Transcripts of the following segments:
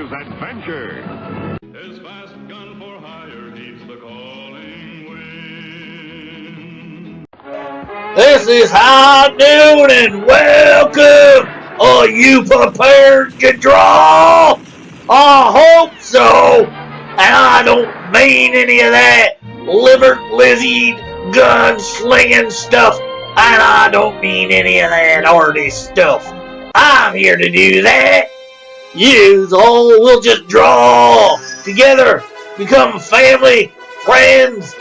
is adventure. His fast gun for hire heeds the calling wind. This is High Noon and welcome! Are you prepared to draw? I hope so! And I don't mean any of that liver-lizzied, gun-slinging stuff, and I don't mean any of that arty stuff. I'm here to do that. You all will just draw together, become family, friends,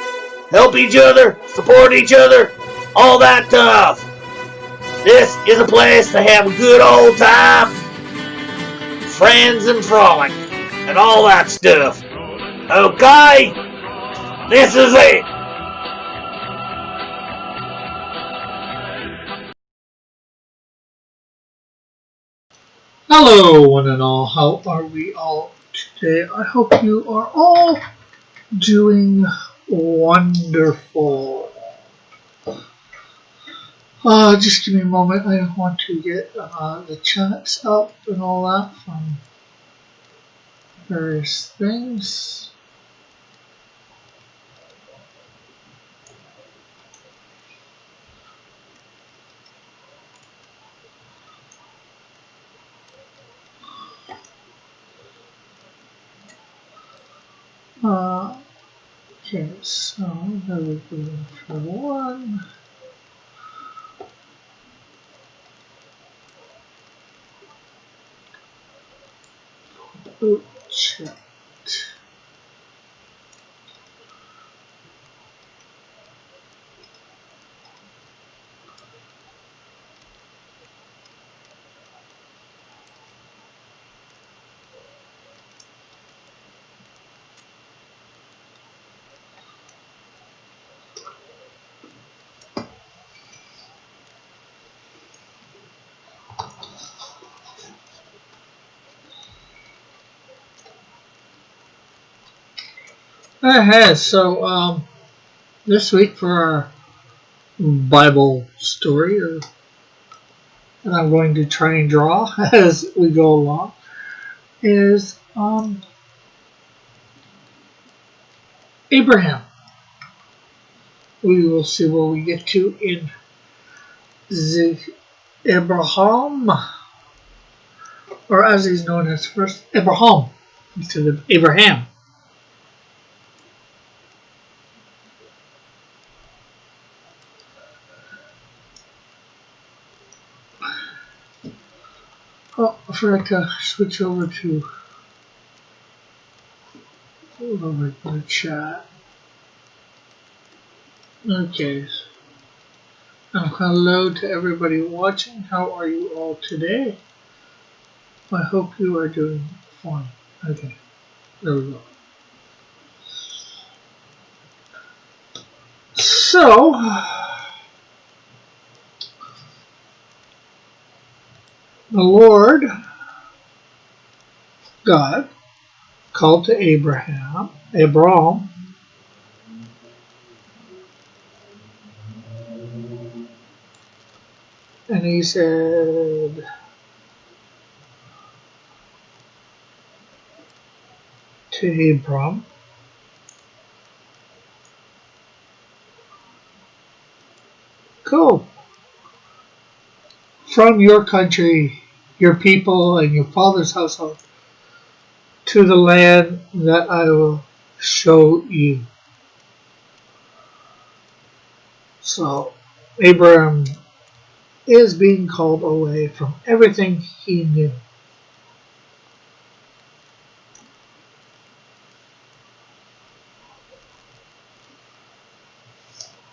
help each other, support each other, all that stuff. This is a place to have a good old time, friends and frolic, and all that stuff. Okay? This is it. Hello, one and all. How are we all today? I hope you are all doing wonderful. Just give me a moment. I want to get the chats up and all that from various things. Okay, so there we go for one. Chat. So this week for our Bible story, and I'm going to try and draw as we go along, is Abraham. We will see where we get to in the Abraham, or as he's known as first, Abraham, instead of Abraham. Oh, I forgot to switch over to the chat. Okay. Hello to everybody watching. How are you all today? I hope you are doing fine. Okay. There we go. So, the Lord God called to Abram, and he said to Abram, go from your country, your people, and your father's household to the land that I will show you. So, Abram is being called away from everything he knew.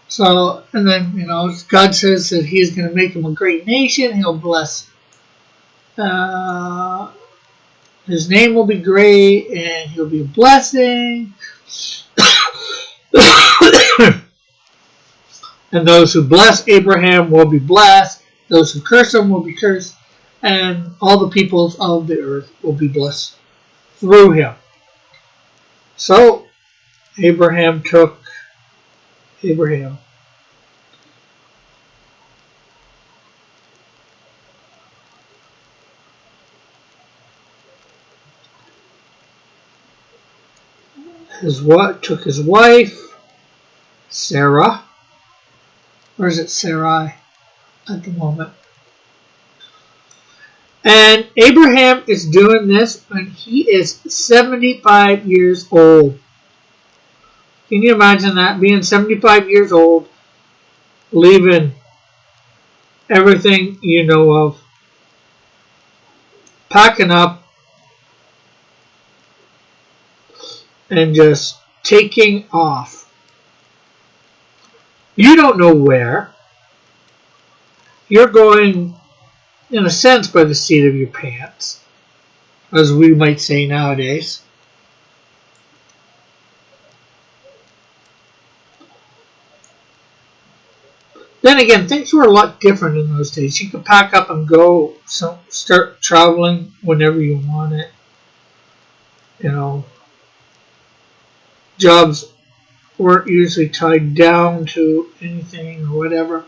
So, and then, God says that he's going to make him a great nation. He'll bless. His name will be great, and he'll be a blessing. And those who bless Abraham will be blessed. Those who curse him will be cursed. And all the peoples of the earth will be blessed through him. So, Abraham took Abraham. took his wife, Sarah, or is it Sarai at the moment? And Abraham is doing this when he is 75 years old. Can you imagine that? Being 75 years old, leaving everything you know of, packing up, and just taking off. You don't know where. You're going, in a sense, by the seat of your pants, as we might say nowadays. Then again, things were a lot different in those days. You could pack up and go, so start traveling whenever you want it. You know, jobs weren't usually tied down to anything or whatever.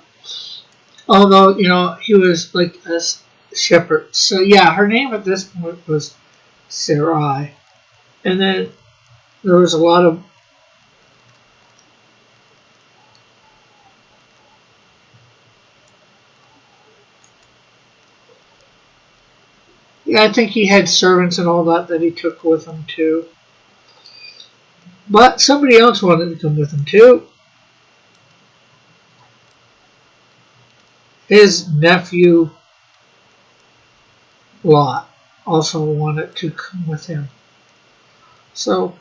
Although, you know, he was like a shepherd. So yeah, her name at this point was Sarai. And then there was a lot of I think he had servants and all that he took with him too. But somebody else wanted to come with him too. His nephew Lot also wanted to come with him. So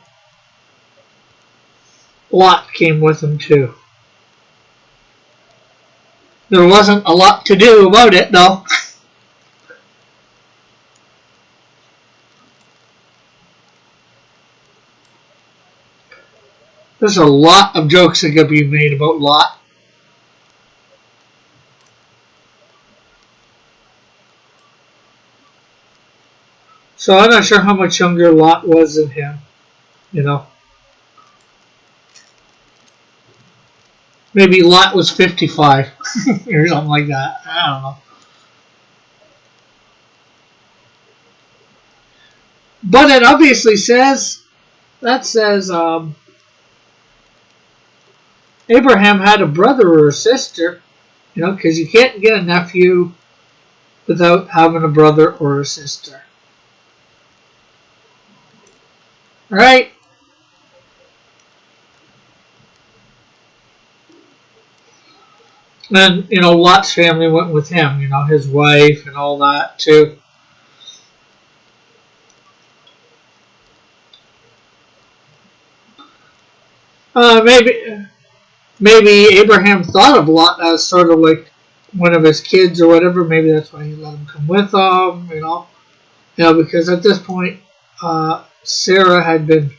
Lot came with him too. There wasn't a lot to do about it though. There's a lot of jokes that could be made about Lot. So I'm not sure how much younger Lot was than him, you know. Maybe Lot was 55 or something like that. I don't know. But it obviously says, Abraham had a brother or a sister, you know, because you can't get a nephew without having a brother or a sister. Right? And, you know, Lot's family went with him, you know, his wife and all that too. Maybe Abraham thought of Lot as sort of like one of his kids or whatever. Maybe that's why he let him come with him, you know. You know, because at this point, Sarah had been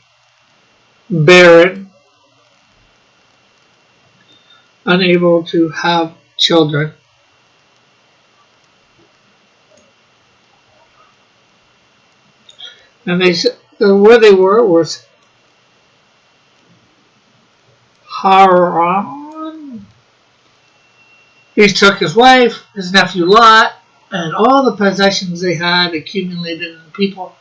barren, unable to have children. And where they were was Haran. He took his wife, his nephew Lot, and all the possessions they had accumulated in people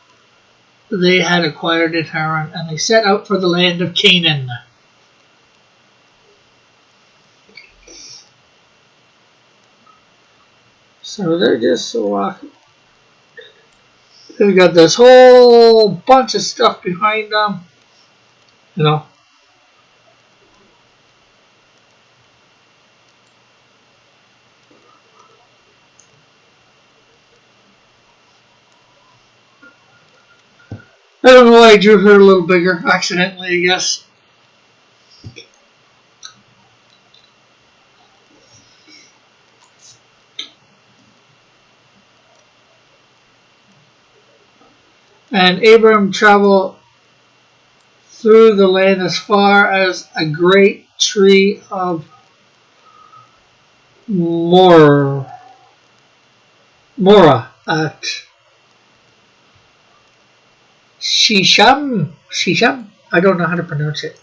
they had acquired in Haran, and they set out for the land of Canaan. So they're just walking. They've got this whole bunch of stuff behind them, you know. I don't know why I drew her a little bigger, accidentally, I guess. And Abram traveled through the land as far as a great tree of Morah at Shisham. I don't know how to pronounce it.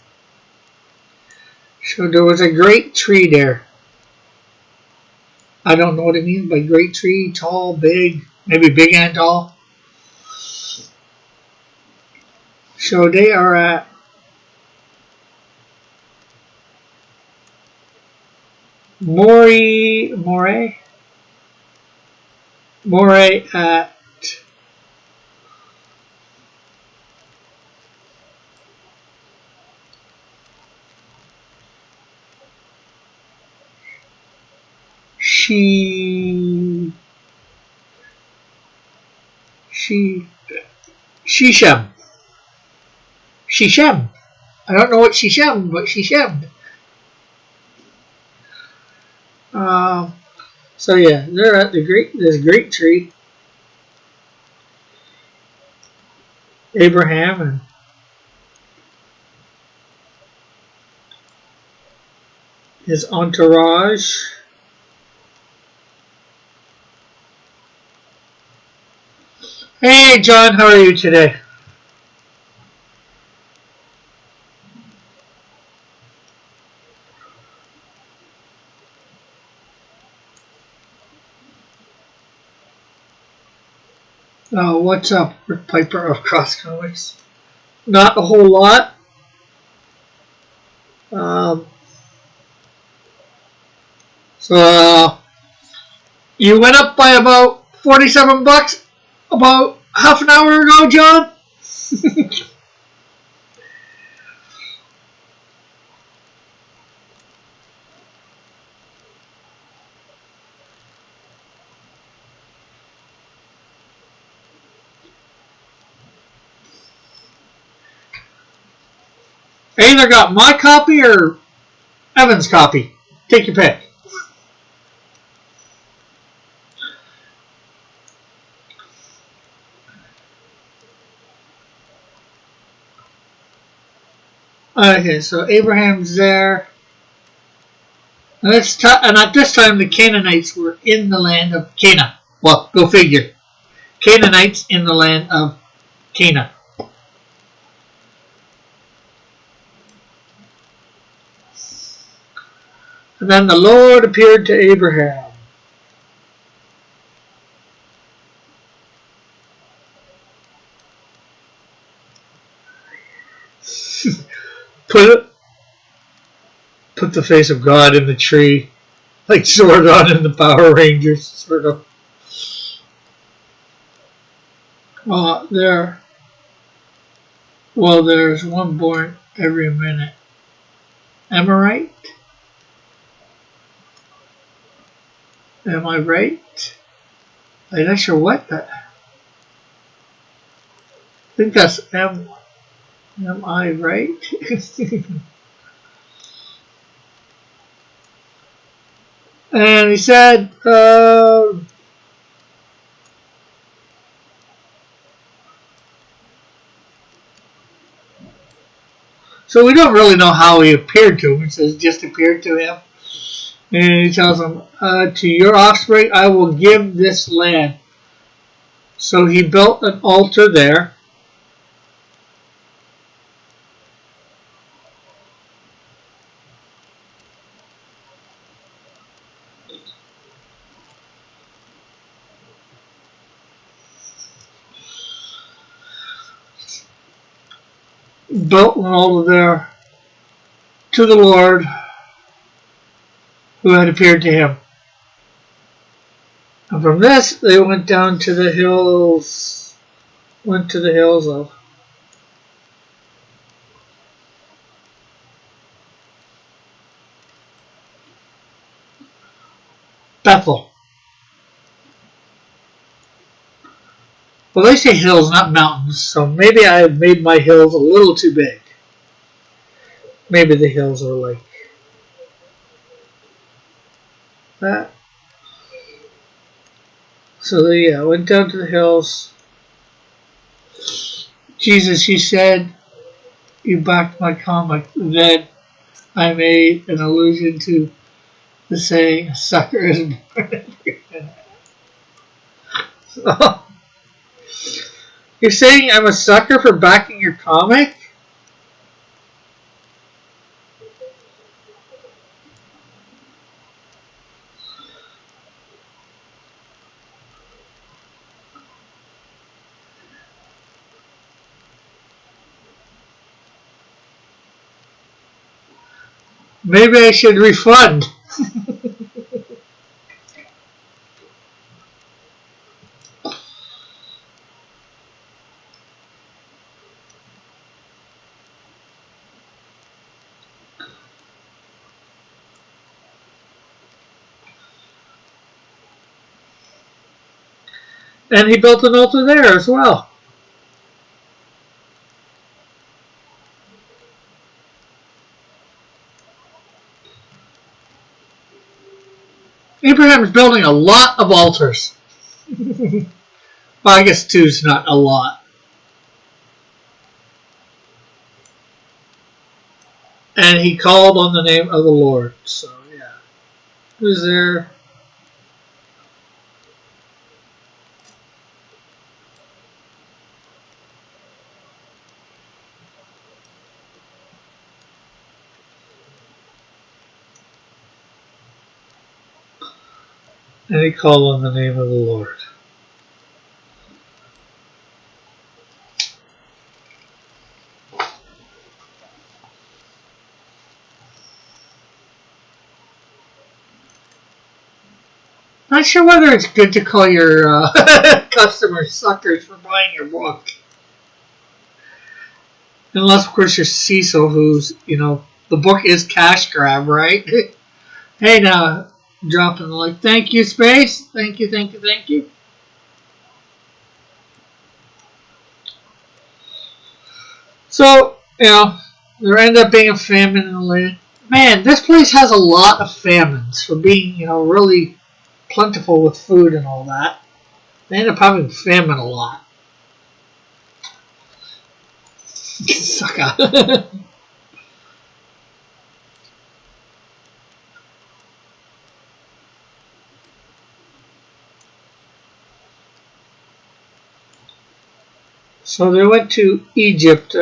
So there was a great tree there. I don't know what it means by great tree, tall, big, maybe big and tall. So they are at Moray at Shechem. Shechem. I don't know what Shechem, but Shechem. So yeah, they're at this great tree. Abraham and his entourage. Hey John, how are you today? What's up, Rick Piper of Cross Comics? Not a whole lot. So you went up by about $47 about half an hour ago, John. I either got my copy or Evan's copy. Take your pick. Okay, so Abraham's there. And at this time, the Canaanites were in the land of Canaan. Well, go figure. Canaanites in the land of Canaan. And then the Lord appeared to Abraham. Put the face of God in the tree, like Zordon in the Power Rangers, sort of. There's one born every minute. Am I right? Am I right? I'm not sure what that. I think that's am I right? And he said, so we don't really know how he appeared to him. It says just appeared to him. And he tells him, to your offspring I will give this land. So he built an altar there. Built an altar there to the Lord who had appeared to him. And from this they went down to the hills, of Bethel. Well, they say hills, not mountains, so maybe I have made my hills a little too big. Maybe the hills are like that. So yeah, I went down to the hills. Jesus, he said, you backed my comic. Then I made an allusion to the saying, a sucker is born. So, you're saying I'm a sucker for backing your comic? Maybe I should refund. And he built an altar there as well. Abraham is building a lot of altars. Well, I guess two is not a lot. And he called on the name of the Lord. So, yeah. Who's there? And he called on the name of the Lord. Not sure whether it's good to call your customers suckers for buying your book. Unless, of course, you're Cecil, who's, the book is cash grab, right? Hey, now, dropping the like, thank you, Space. Thank you, thank you, thank you. So, there ended up being a famine in the land. Man, this place has a lot of famines for being, really plentiful with food and all that. They end up having famine a lot. Sucker. So they went to Egypt.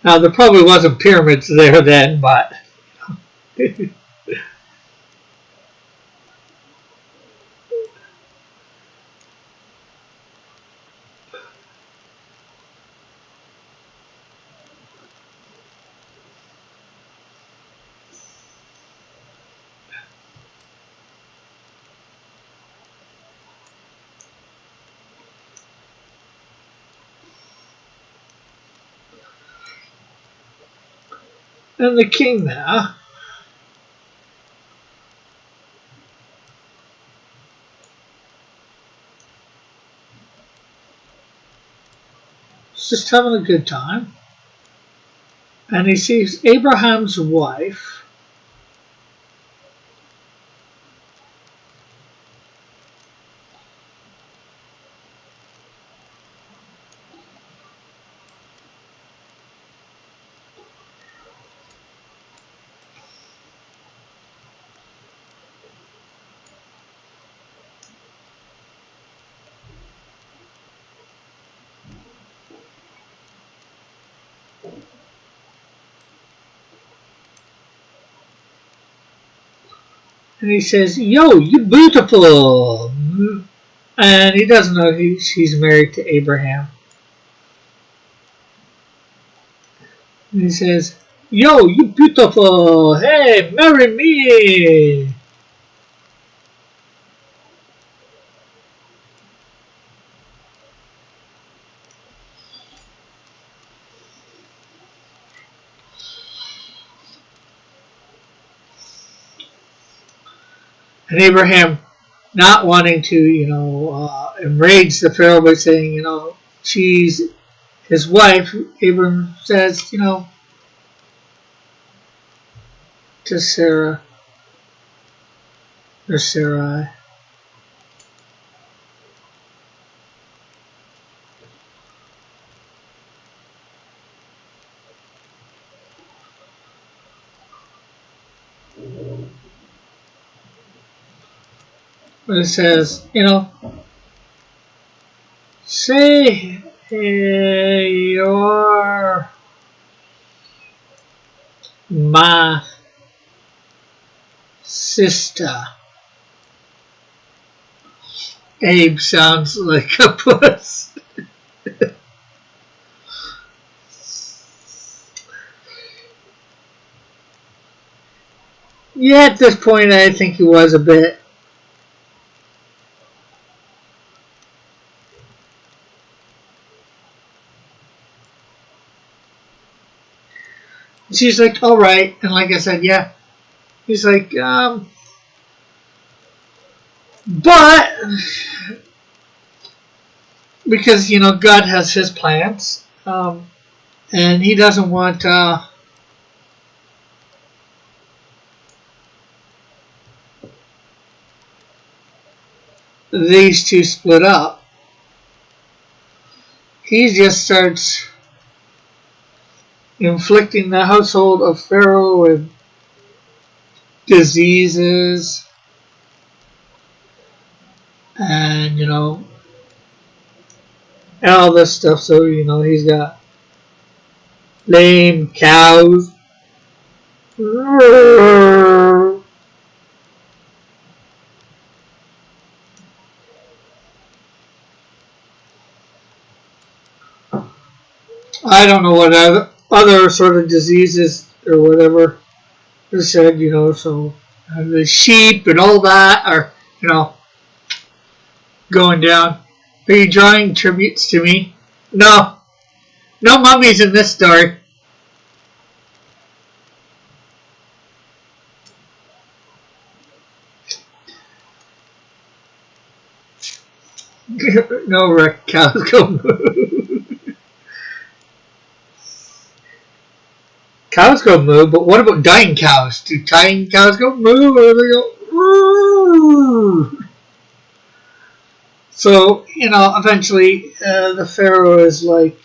Now, there probably wasn't pyramids there then, but... And the king there was just having a good time. And he sees Abraham's wife. And he says, yo, you beautiful. And he doesn't know she's married to Abraham. And he says, yo, you beautiful. Hey, marry me. And Abraham, not wanting to, enrage the Pharaoh by saying, she's his wife, Abraham says, to Sarah, or Sarai. But it says, say you're my sister. Abe sounds like a puss. Yeah, at this point, I think he was a bit. she's like, all right. And like I said, yeah. He's like, but because, you know, God has his plans, and he doesn't want these two split up. He just starts inflicting the household of Pharaoh with diseases and, you know, and all this stuff. So, you know, he's got lame cows. I don't know what other sort of diseases or whatever they said, you know, so the sheep and all that are, you know, going down. Are you drawing tributes to me? No. No mummies in this story. No, Rick, cows go moo. Cows go moo, but what about dying cows? Do dying cows go moo or do they go moo? So, you know, eventually the Pharaoh is like,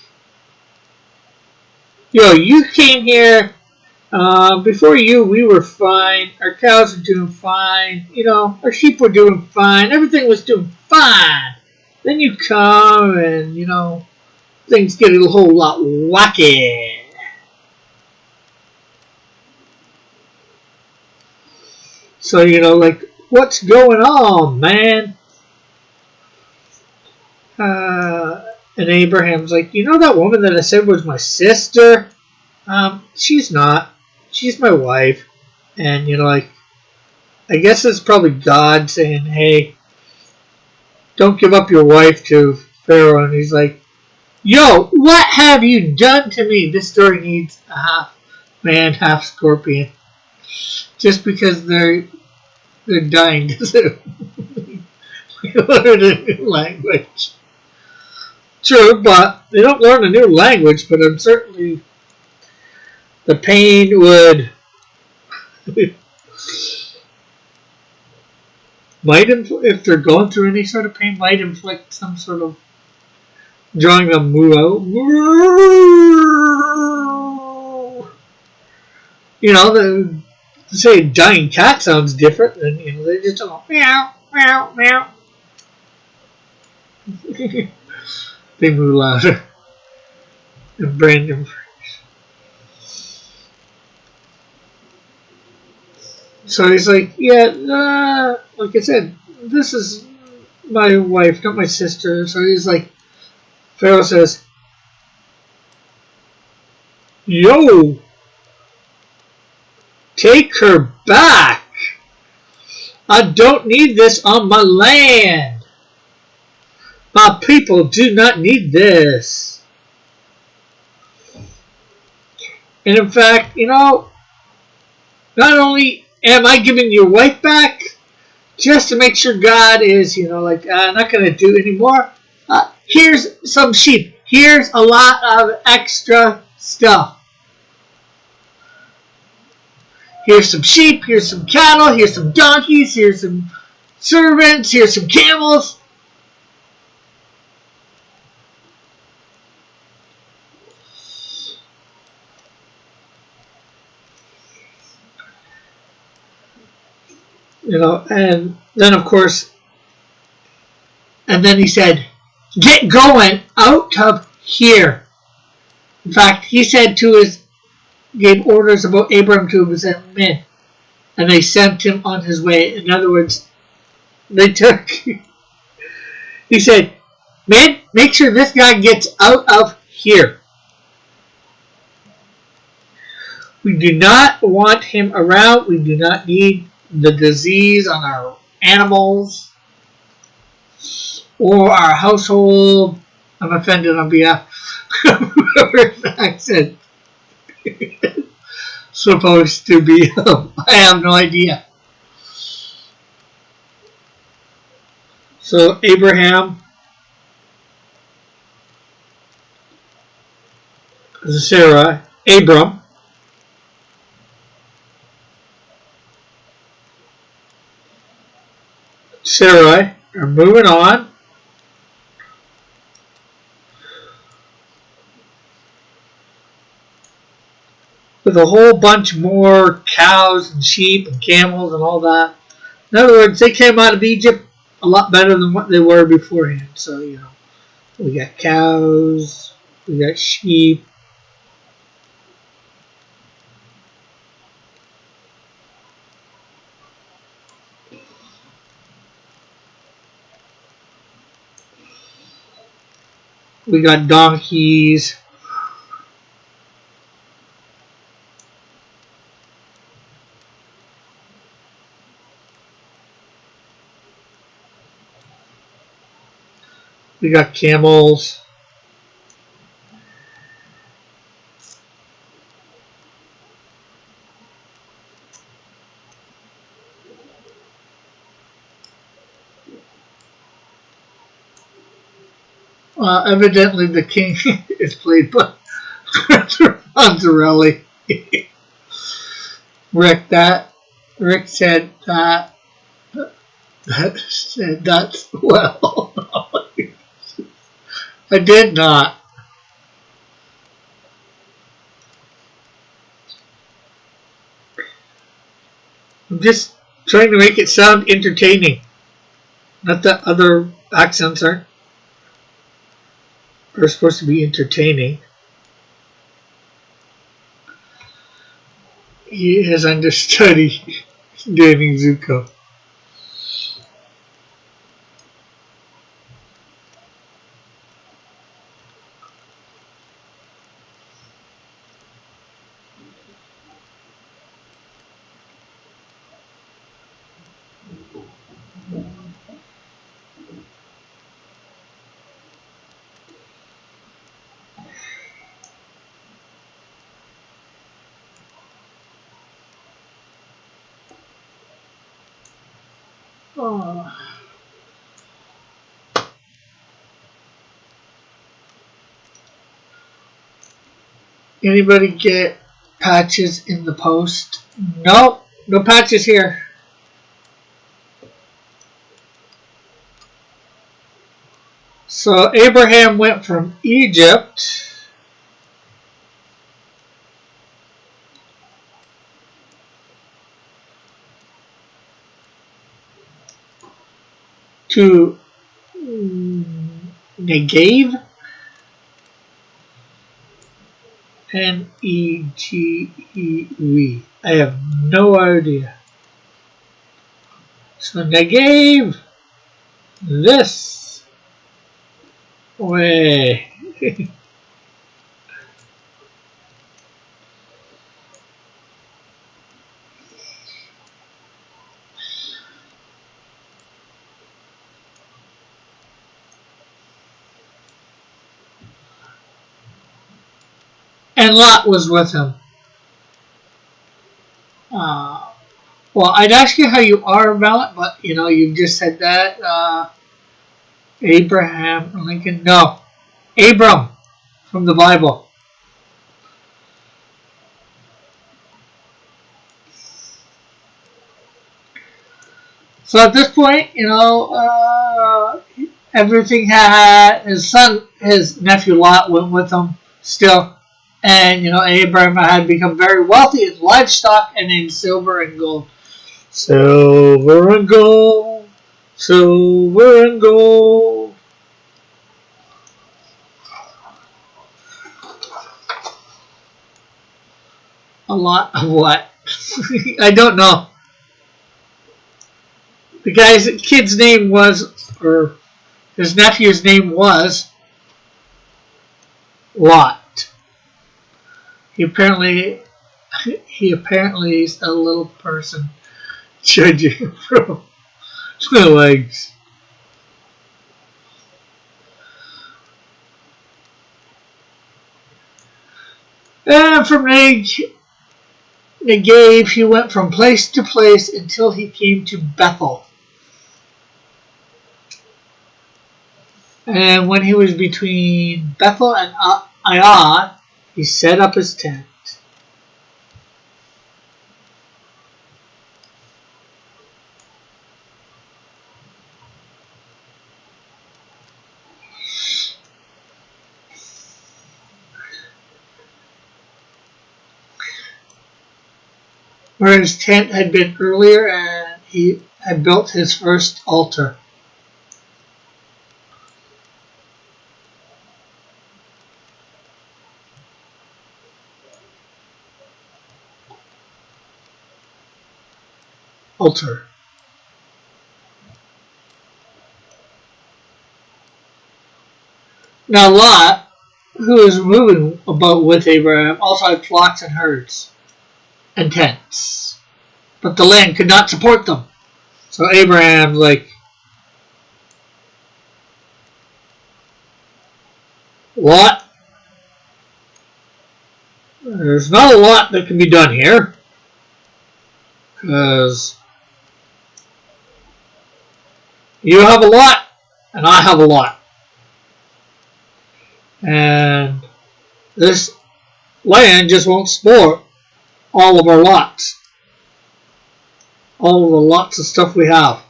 yo, you came here, before you we were fine, our cows were doing fine, you know, our sheep were doing fine, everything was doing fine. Then you come and, you know, things get a whole lot wacky. So, you know, like, what's going on, man? And Abraham's like, you know that woman that I said was my sister? She's not. She's my wife. And, you know, like, I guess it's probably God saying, hey, don't give up your wife to Pharaoh. And he's like, yo, what have you done to me? This story needs a half man, half scorpion. Just because they're dying to learn a new language. True, but they don't learn a new language, but I'm certainly the pain would might if they're going through any sort of pain, might inflict some sort of drawing them moo out. You know, the say dying cat sounds different, and you know they just go meow meow meow. They moo louder. And Brandon. So he's like, yeah, like I said, this is my wife, not my sister. So he's like, Pharaoh says, yo, take her back. I don't need this on my land. My people do not need this. And in fact, you know, not only am I giving your wife back, just to make sure God is, you know, like, not going to do anymore, here's some sheep. Here's a lot of extra stuff. Here's some sheep, here's some cattle, here's some donkeys, here's some servants, here's some camels. You know, and then of course, and then he said, get going out of here. In fact, he said gave orders about Abraham to his men, and they sent him on his way. In other words, they took, he said, man, make sure this guy gets out of here. We do not want him around. We do not need the disease on our animals or our household. I'm offended on behalf of whoever accent. supposed to be? I have no idea. So Abraham, Sarah, Abram, Sarai are moving on. With a whole bunch more cows and sheep and camels and all that. In other words, they came out of Egypt a lot better than what they were beforehand. So, we got cows, we got sheep. We got donkeys. We got camels. Evidently, the king is played by Fonzarelli. Rick said that. Said that's well. I did not. I'm just trying to make it sound entertaining. Not that other accents are supposed to be entertaining. He has understudy Danny Zuko. Oh. Anybody get patches in the post? Nope, no patches here. So Abraham went from Egypt to Negev, Negev. I have no idea. So Negev, this way. And Lot was with him. Well, I'd ask you how you are about it, but you just said that. Abraham Lincoln, no, Abram from the Bible. So at this point, everything had his nephew Lot went with him still. And, Abraham had become very wealthy in livestock and in silver and gold. Silver and gold, silver and gold. A lot of what? I don't know. The kid's name was, or his nephew's name was Lot. He apparently is a little person, judging from the legs. And from age Negev, he went from place to place until he came to Bethel. And when he was between Bethel and Ai, he set up his tent. Where his tent had been earlier, and he had built his first altar. Now Lot, who was moving about with Abraham, also had flocks and herds and tents, but the land could not support them. So Abraham's like, Lot, there's not a lot that can be done here, because you have a lot and I have a lot. And this land just won't support all of our lots. All of the lots of stuff we have.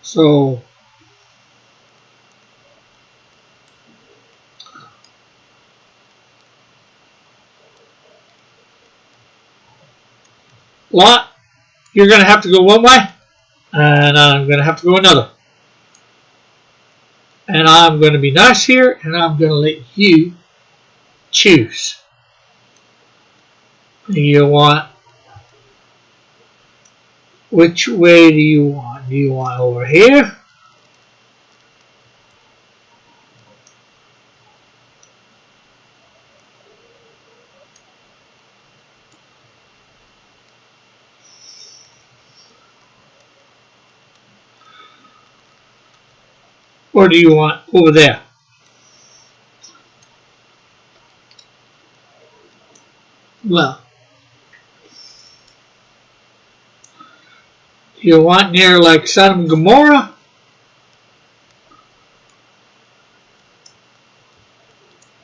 So Lot, you're going to have to go one way, and I'm going to have to go another. And I'm going to be nice here, and I'm going to let you choose. You want, which way do you want? Do you want over here? Or do you want over there? Well, do you want near like Sodom and Gomorrah?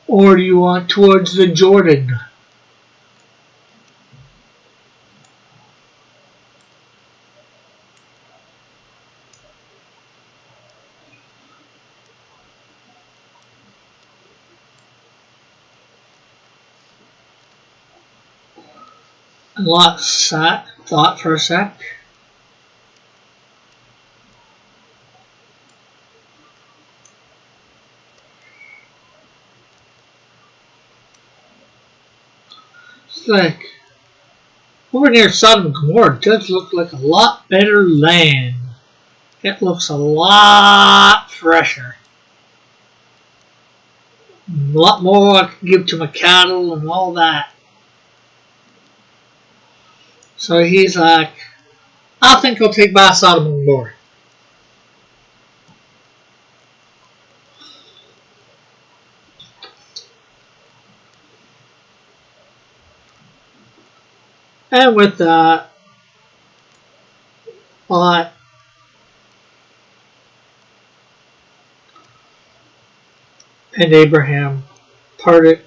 Or do you want towards the Jordan? And Lot thought for a sec. It's like, over near Sodom and Gomorrah does look like a lot better land. It looks a lot fresher. A lot more I can give to my cattle and all that. So he's like, I think I'll take back Sodom and Gomorrah. And with that, Lot and Abraham parted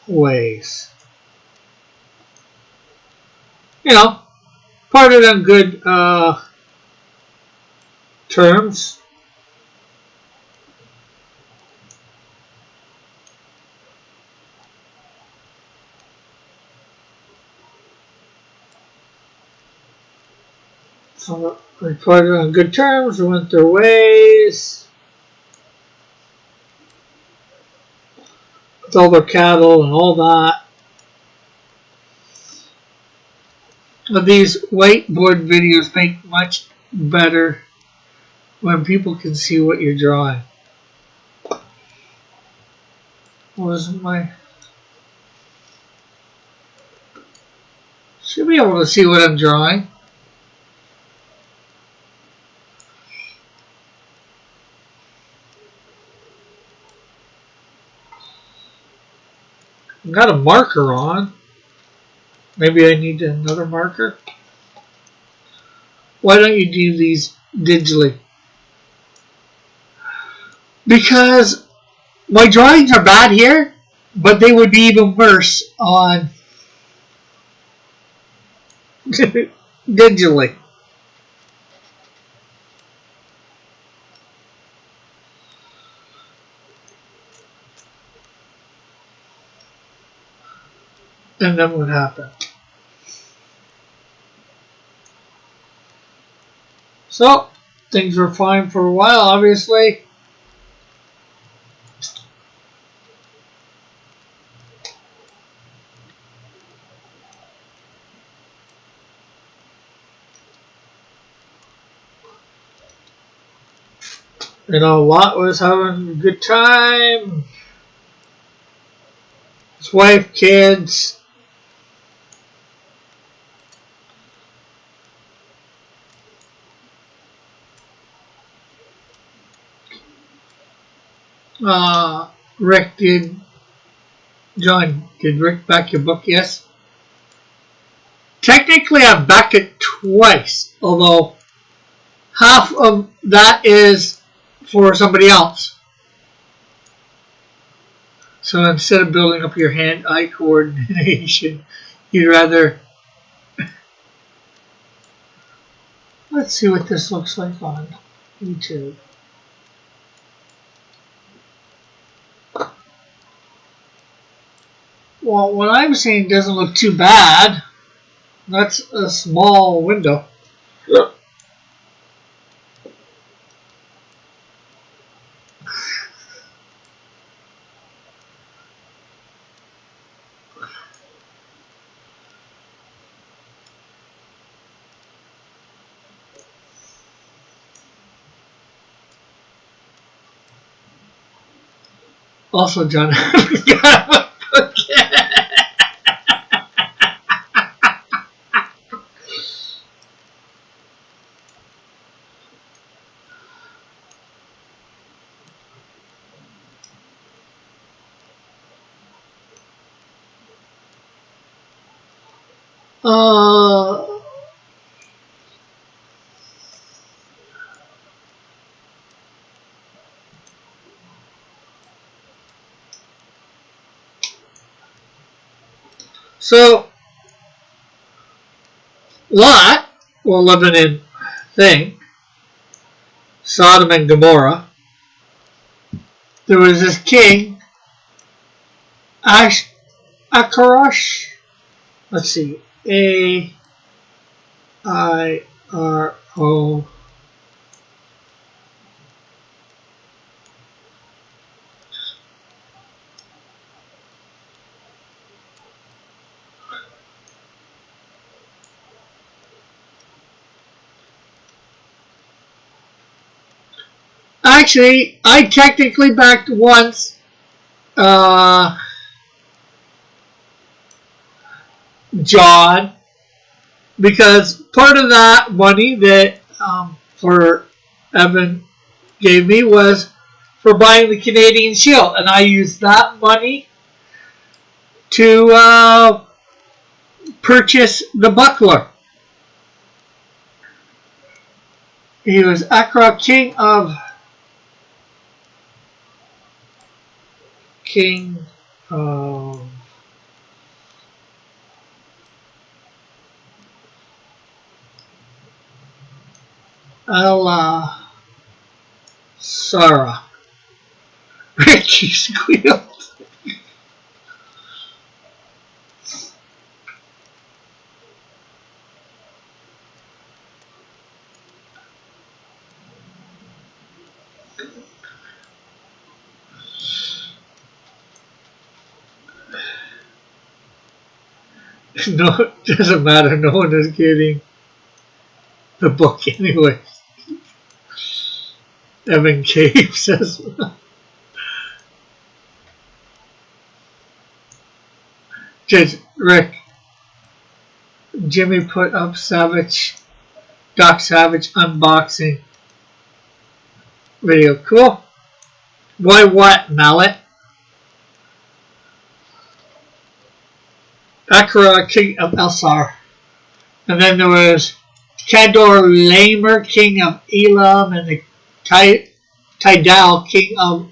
ways. You know, parted on good terms. So they parted on good terms, they went their ways. With all their cattle and all that. But these whiteboard videos make much better when people can see what you're drawing. Should be able to see what I'm drawing. I've got a marker on. Maybe I need another marker. Why don't you do these digitally? Because my drawings are bad here, but they would be even worse on digitally. And then what happened? So, things were fine for a while, obviously. You know, Lot was having a good time. His wife, kids. Rick did. John, did Rick back your book? Yes. Technically, I've backed it twice, although half of that is for somebody else. So instead of building up your hand-eye coordination, you'd rather... Let's see what this looks like on YouTube. Well, what I'm saying doesn't look too bad. That's a small window. Also, John, so, Lot, well, living in thing, Sodom and Gomorrah, there was this king, Akarosh. Let's see, A-I-R-O. Actually, I technically backed once. John, because part of that money that for Evan gave me was for buying the Canadian Shield, and I used that money to purchase the buckler. He was Accra King of Al Sarah. Ricky squealed. No, it doesn't matter. No one is getting the book anyway. Evan Cave says. Judge Rick, Jimmy put up Doc Savage unboxing video. Cool. Why what, Mallet? Akra, king of Elsar. And then there was Kador Lamer, king of Elam, and the Tidal, king of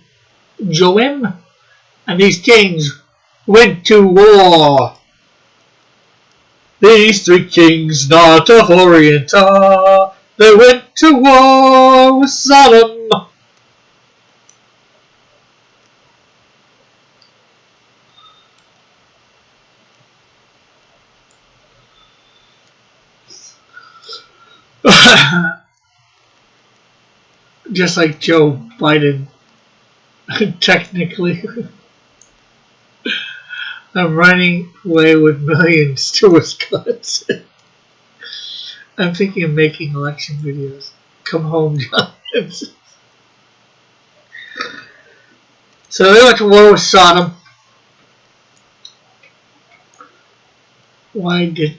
Joim. And these kings went to war. These three kings, not of Orient, they went to war with Sodom. Just like Joe Biden, technically. I'm running away with millions to Wisconsin. I'm thinking of making election videos. Come home, John. So they went to war with Sodom. Why did...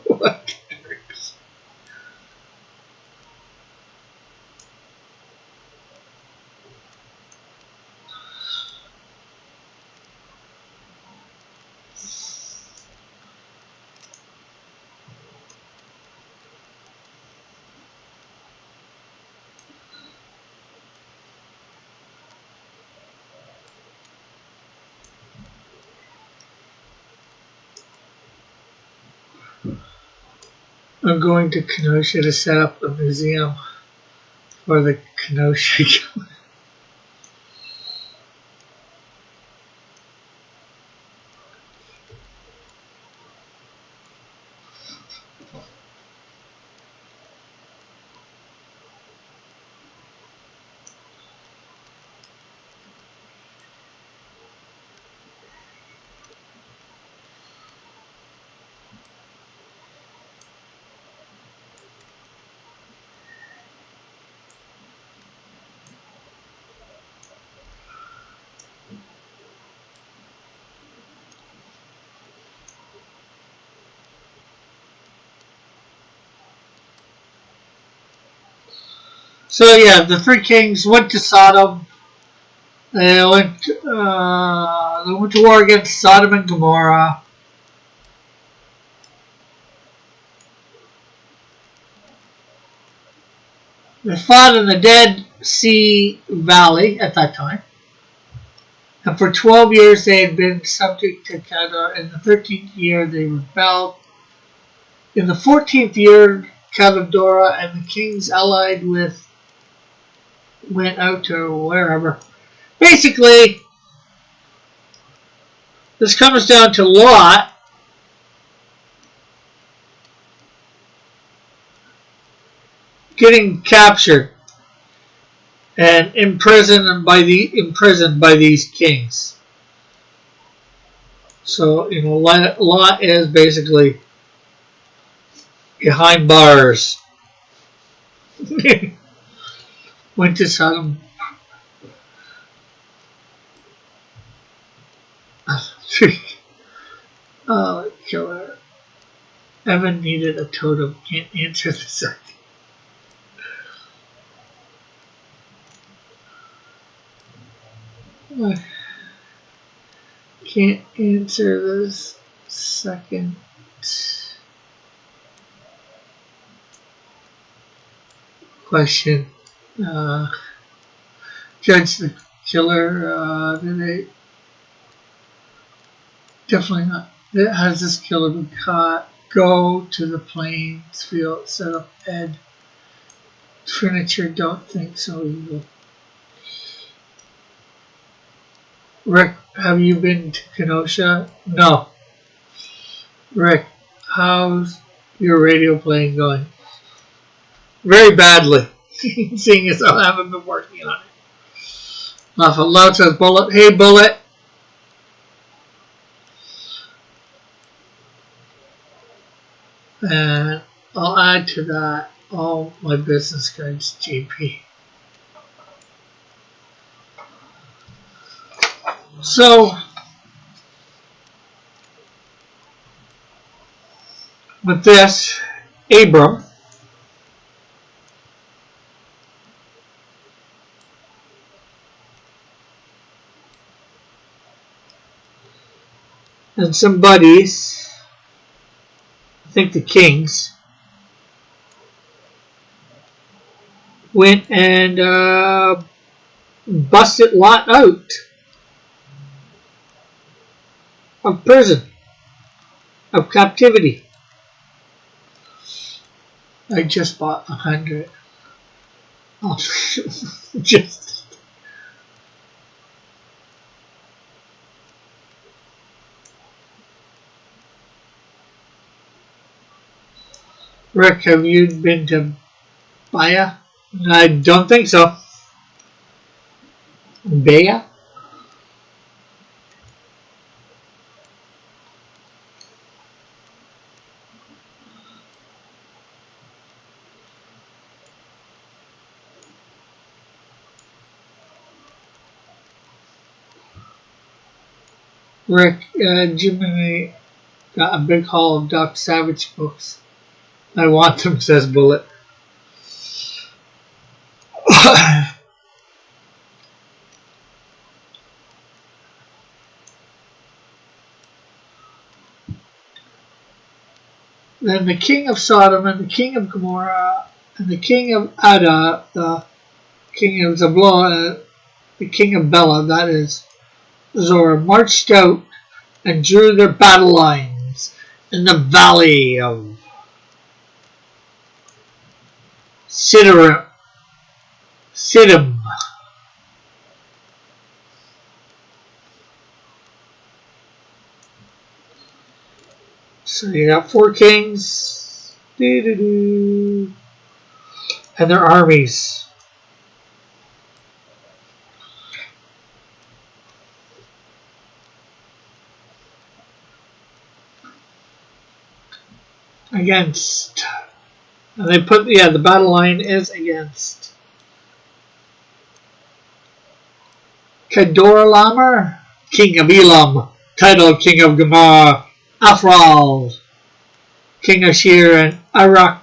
What? I'm going to Kenosha to set up a museum for the Kenosha Killer. So yeah, the three kings went to Sodom. They went to war against Sodom and Gomorrah. They fought in the Dead Sea Valley at that time. And for 12 years they had been subject to Kedar. In the 13th year they rebelled. In the 14th year, Kadadora and the kings allied with went out to wherever. Basically, this comes down to Lot getting captured and imprisoned by these kings. So Lot is basically behind bars. Went to Sodom. Oh, killer. Evan needed a totem. Can't answer this. Can't answer this second question. Judge the killer. Did they definitely not? Has this killer been caught? Go to the plains field. Set up Ed. Furniture. Don't think so. Evil. Rick, have you been to Kenosha? No. Rick, how's your radio playing going? Very badly. Seeing as I haven't been working on it. Loud says Bullet. Hey, Bullet. And I'll add to that all my business cards, JP. So, with this, Abram and some buddies, I think the Kings, went and busted Lot out of prison, of captivity. I just bought 100. Oh, just. Rick, have you been to Baya? I don't think so. Baya? Rick, Jimmy got a big haul of Doc Savage books. I want them, says Bullet. Then the king of Sodom and the king of Gomorrah and the king of Ada, the king of Zabulon, the king of Bela, that is Zora, marched out and drew their battle lines in the valley of Siddim. So you got 4 kings and their armies. Against. And they put, the battle line is against Kedorlaomer, king of Elam, titled king of Gomorrah, Aphral, king of Shir, and Arash,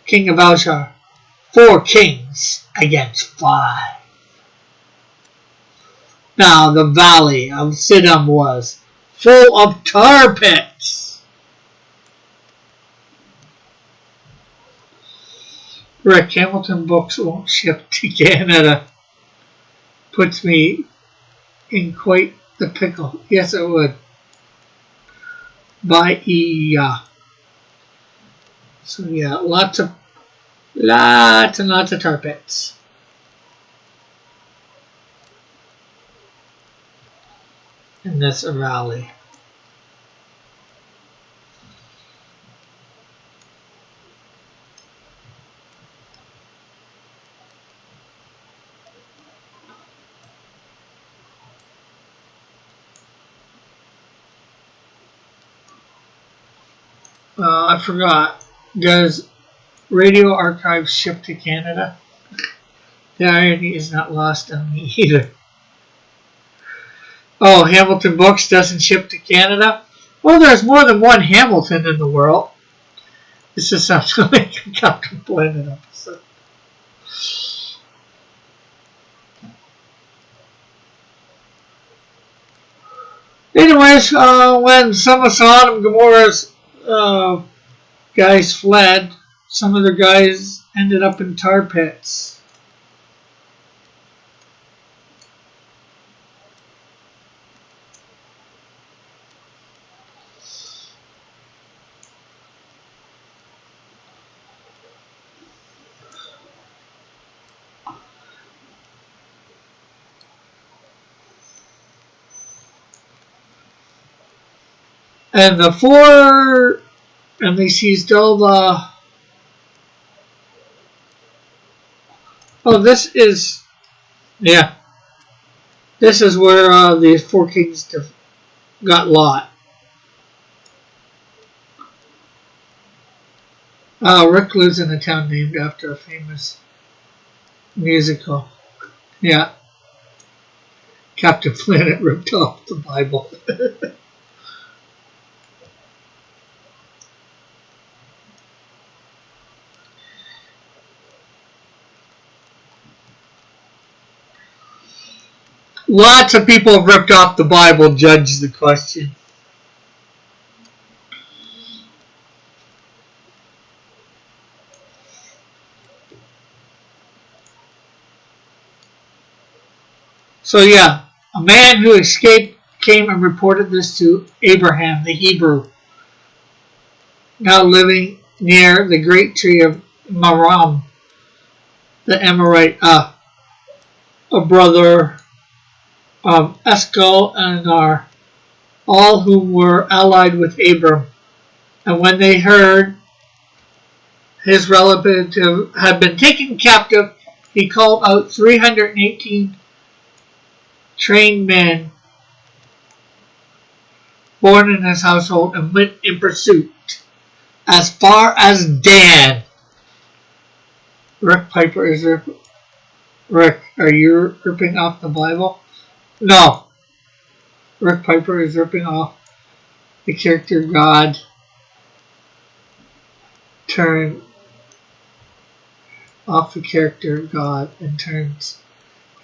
king of Alshar. 4 kings against 5. Now the valley of Siddim was full of tar pits. Rick, Hamilton books won't ship to Canada. Puts me in quite the pickle. Yes, it would. By So yeah, lots and lots of tar pits. And that's a rally. I forgot. Does Radio Archives ship to Canada? The irony is not lost on me either. Oh, Hamilton Books doesn't ship to Canada? Well, there's more than one Hamilton in the world. This just sounds like a Captain Planet episode. Anyways, when some of Sodom and Gomorrah's guys fled, some of their guys ended up in tar pits. And they seized all the. Oh, this is where the 4 kings got Lot. Rick lives in a town named after a famous musical. Yeah, Captain Planet ripped off the Bible. Lots of people have ripped off the Bible, judge the question. So yeah, a man who escaped came and reported this to Abraham, the Hebrew, now living near the great tree of Mamre, the Amorite, a brother of Eshcol and Nar, all who were allied with Abram. And when they heard his relative had been taken captive, he called out 318 trained men born in his household and went in pursuit as far as Dan. Rick Piper is Rick, are you ripping off the Bible? No. Rick Piper is ripping off the character God turned off the character God and turns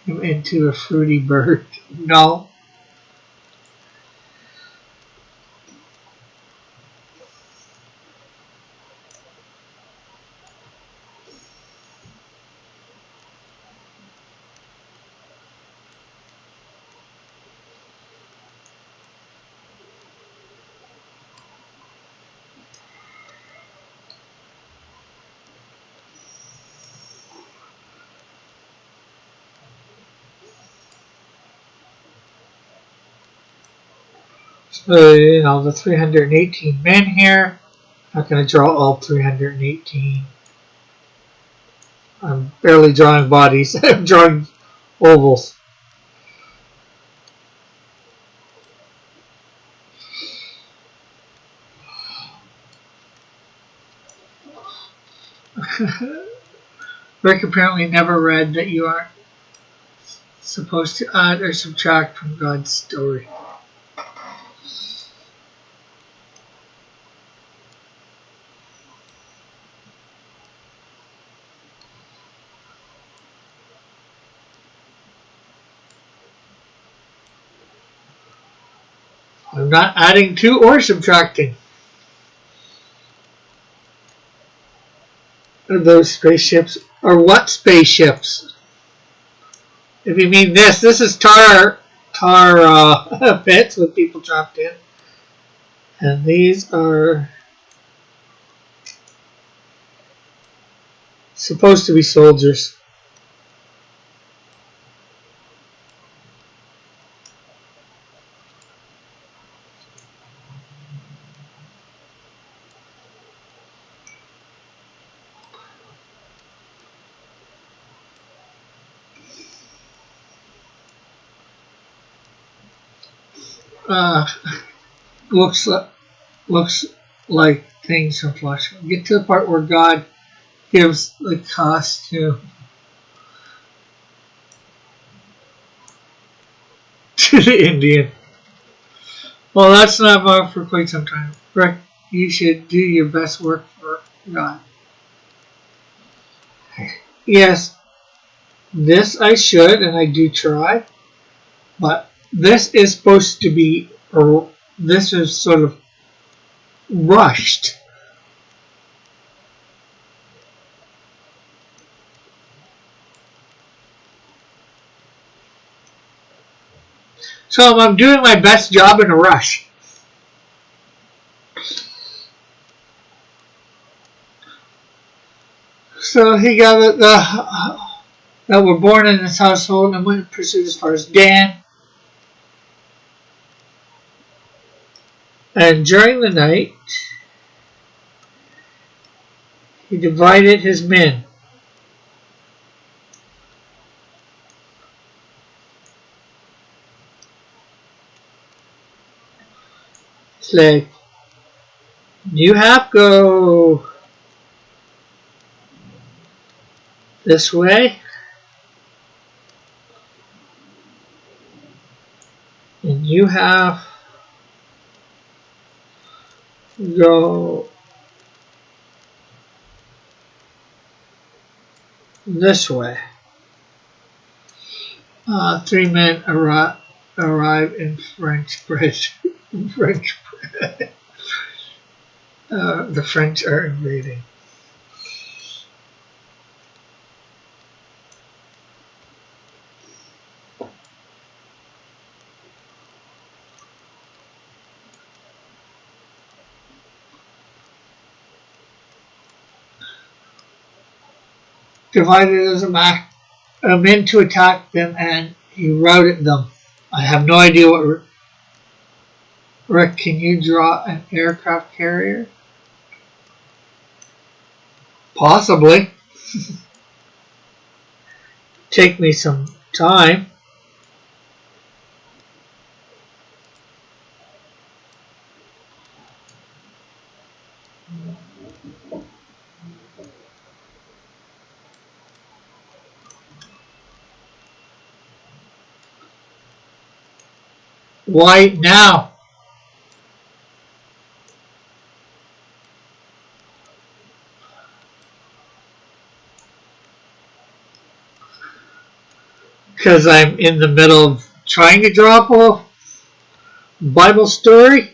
him into a fruity bird. No. So, the 318 men here. I'm not going to draw all 318. I'm barely drawing bodies. I'm drawing ovals. Rick apparently never read that you aren't supposed to add or subtract from God's story. I'm not adding to or subtracting. Are those spaceships? Or what spaceships? If you mean this is tar pits with people trapped in. And these are supposed to be soldiers. Looks like things from flesh. We get to the part where God gives the costume to the Indian. Well, that's not about for quite some time. Rick, you should do your best work for God. Yes, this I should, and I do try, but this is supposed to be, or this is sort of rushed. So I'm doing my best job in a rush. So he got that were born in his household and went in pursuit as far as Dan. And during the night, he divided his men. It's like, you have to go this way. And you have to go this way. 3 men arrive in French bread. French bread. The French are invading. Divided as a men to attack them, and he routed them. I have no idea what. Rick, can you draw an aircraft carrier? Possibly. Take me some time. Why now? Because I'm in the middle of trying to draw up a Bible story.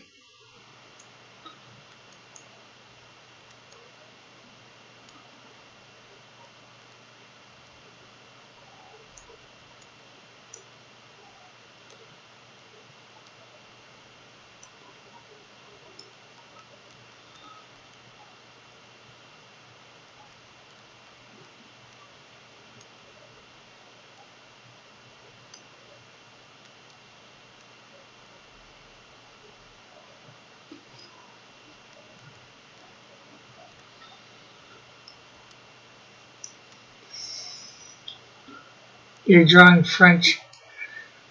You're drawing French,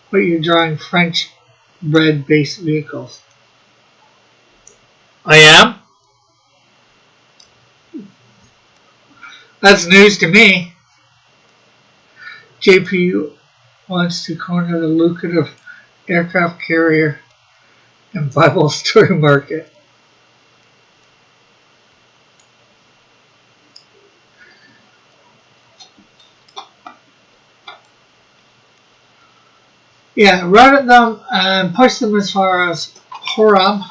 but you're drawing French bread based vehicles. I am? That's news to me. JP wants to corner the lucrative aircraft carrier and Bible story market. Yeah, routed them and pushed them as far as Horeb,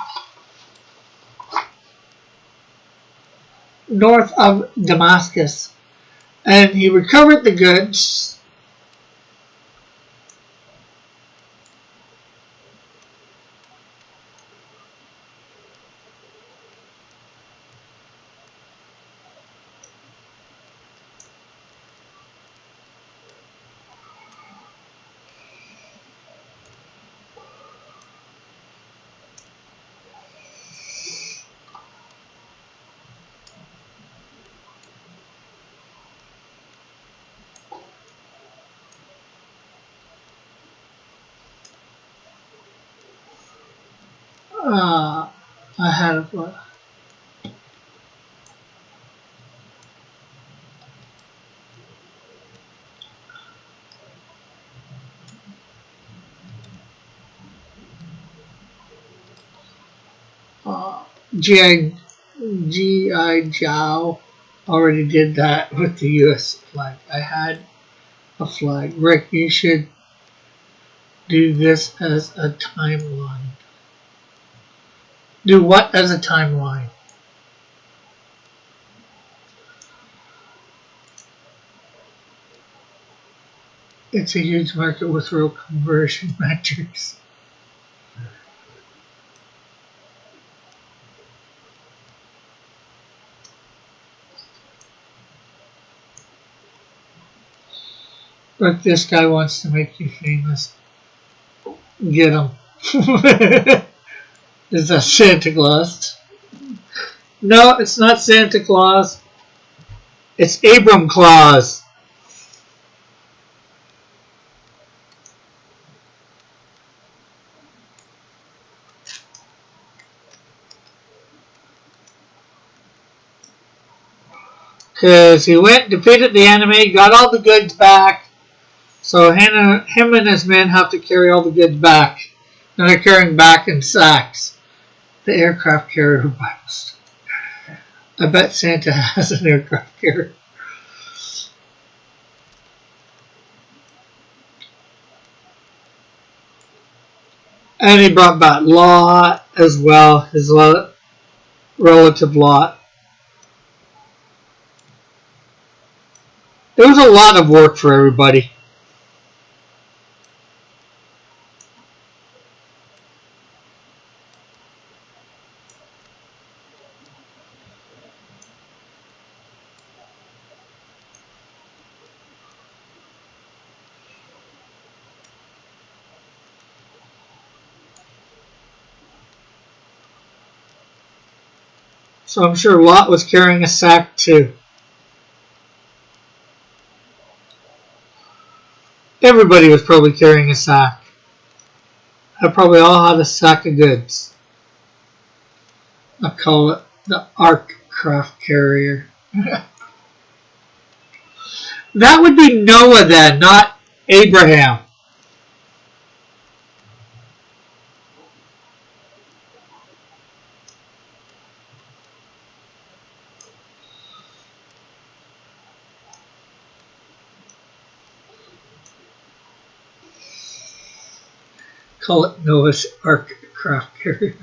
north of Damascus. And he recovered the goods. Ahead of what? G.I. Joe already did that with the U.S. flag. I had a flag. Rick, you should do this as a timeline. Do what as a timeline? It's a huge market with real conversion metrics. Look, this guy wants to make you famous. Get him. Is that Santa Claus? No, it's not Santa Claus. It's Abram Claus. Because he went, defeated the enemy, got all the goods back. So him and his men have to carry all the goods back. And they're carrying back in sacks. The aircraft carrier Bibles. I bet Santa has an aircraft carrier. And he brought back Lot as well, his relative Lot. It was a lot of work for everybody. So I'm sure Lot was carrying a sack too. Everybody was probably carrying a sack. I probably all had a sack of goods. I call it the Ark craft carrier. That would be Noah then, not Abraham. Call it Noah's Ark craft carrier.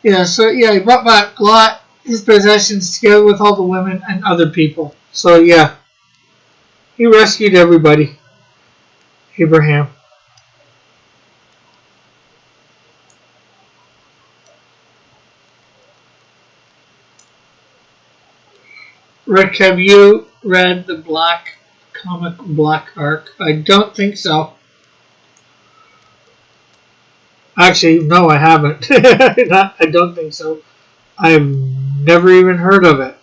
Yeah, so yeah, he brought back Lot, his possessions, together with all the women and other people. So yeah, he rescued everybody. Abraham. Rick, have you read the Black comic Black Ark? I don't think so. Actually, no, I haven't. I don't think so. I've never even heard of it.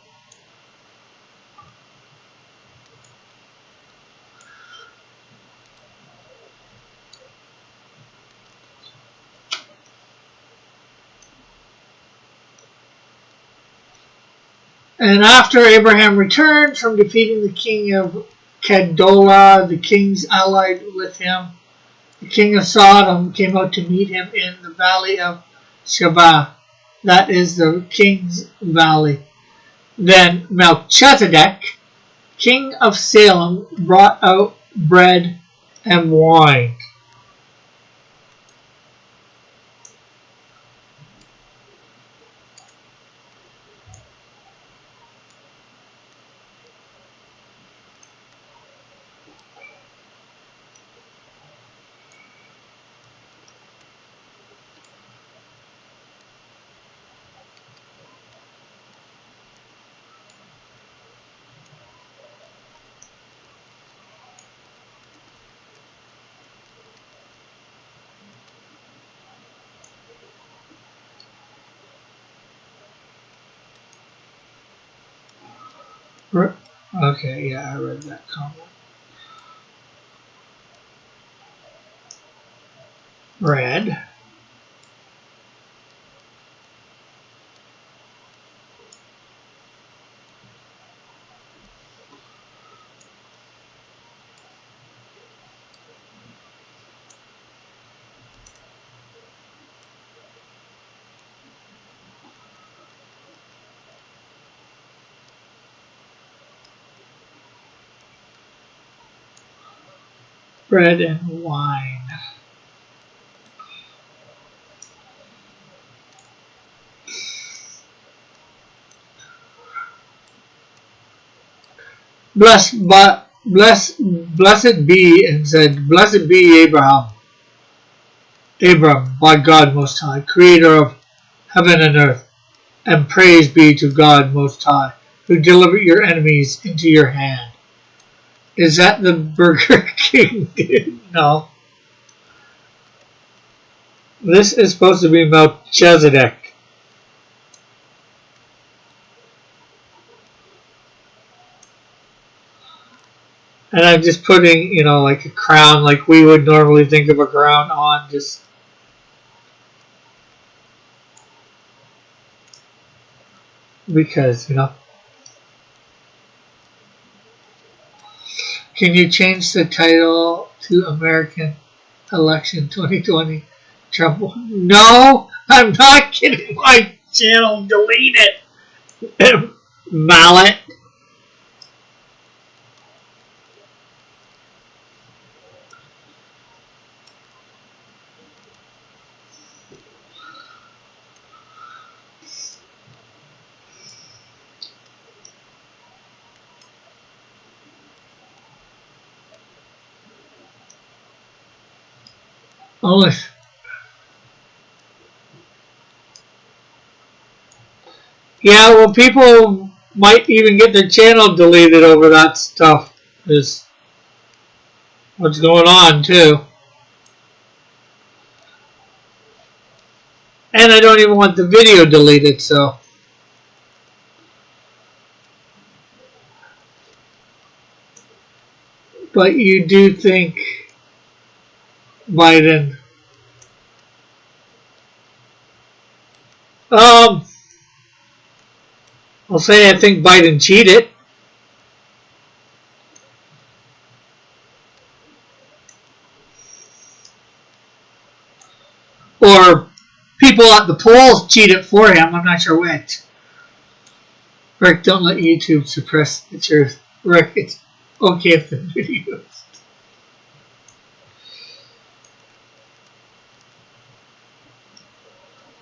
And after Abraham returned from defeating the king of Kedorah, the kings allied with him, the king of Sodom came out to meet him in the valley of Shabah. That is the king's valley. Then Melchizedek, king of Salem, brought out bread and wine. Okay, yeah, I read that comment. Bread. Bread and wine. Blessed be, and said, Blessed be Abram, by God Most High, creator of heaven and earth, and praise be to God Most High, who delivered your enemies into your hand. Is that the Burger King? No. This is supposed to be Melchizedek. And I'm just putting, like a crown, like we would normally think of a crown on, just because, Can you change the title to American Election 2020? Trump won? No, I'm not getting my channel deleted. Mallet. Only. Yeah, well, people might even get their channel deleted over that stuff. Is what's going on, too. And I don't even want the video deleted, so. But you do think Biden. I'll say I think Biden cheated. Or people at the polls cheated for him. I'm not sure which. Rick, don't let YouTube suppress the truth. Rick, it's okay if the videos.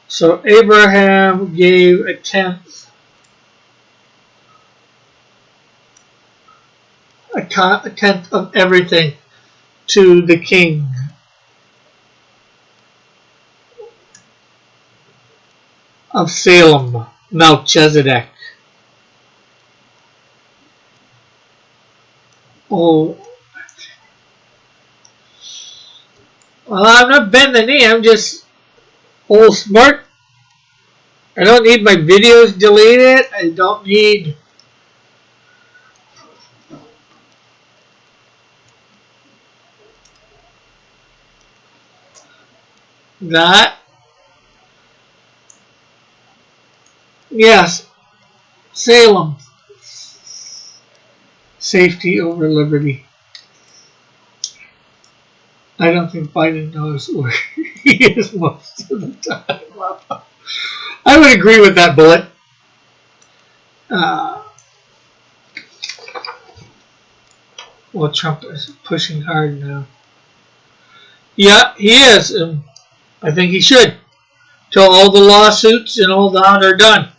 So Abraham gave a tenth of everything to the king. Of Salem, Melchizedek. Oh. Well, I'm not bending the knee, I'm just old smart. I don't need my videos deleted. I don't need that. Yes, Salem. Safety over liberty. I don't think Biden knows where he is most of the time. I would agree with that bullet. Well, Trump is pushing hard now. Yeah, he is. I think he should. Till all the lawsuits and all that are done.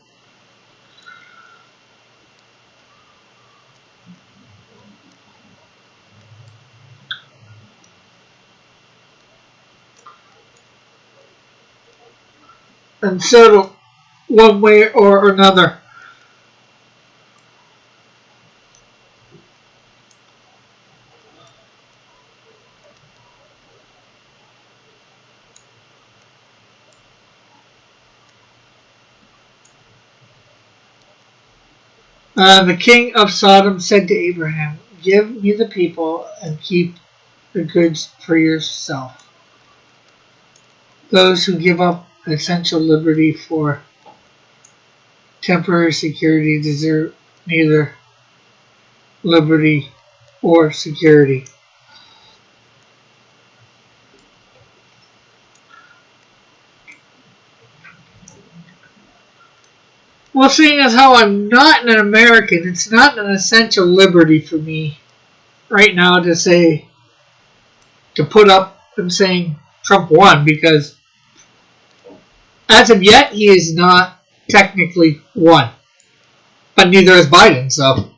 And settle one way or another. The king of Sodom said to Abraham, "Give me the people and keep the goods for yourself." Those who give up essential liberty for temporary security deserve neither liberty or security. Well, seeing as how I'm not an American, it's not an essential liberty for me right now to put up and saying Trump won, because as of yet, he is not technically won. But neither is Biden, so.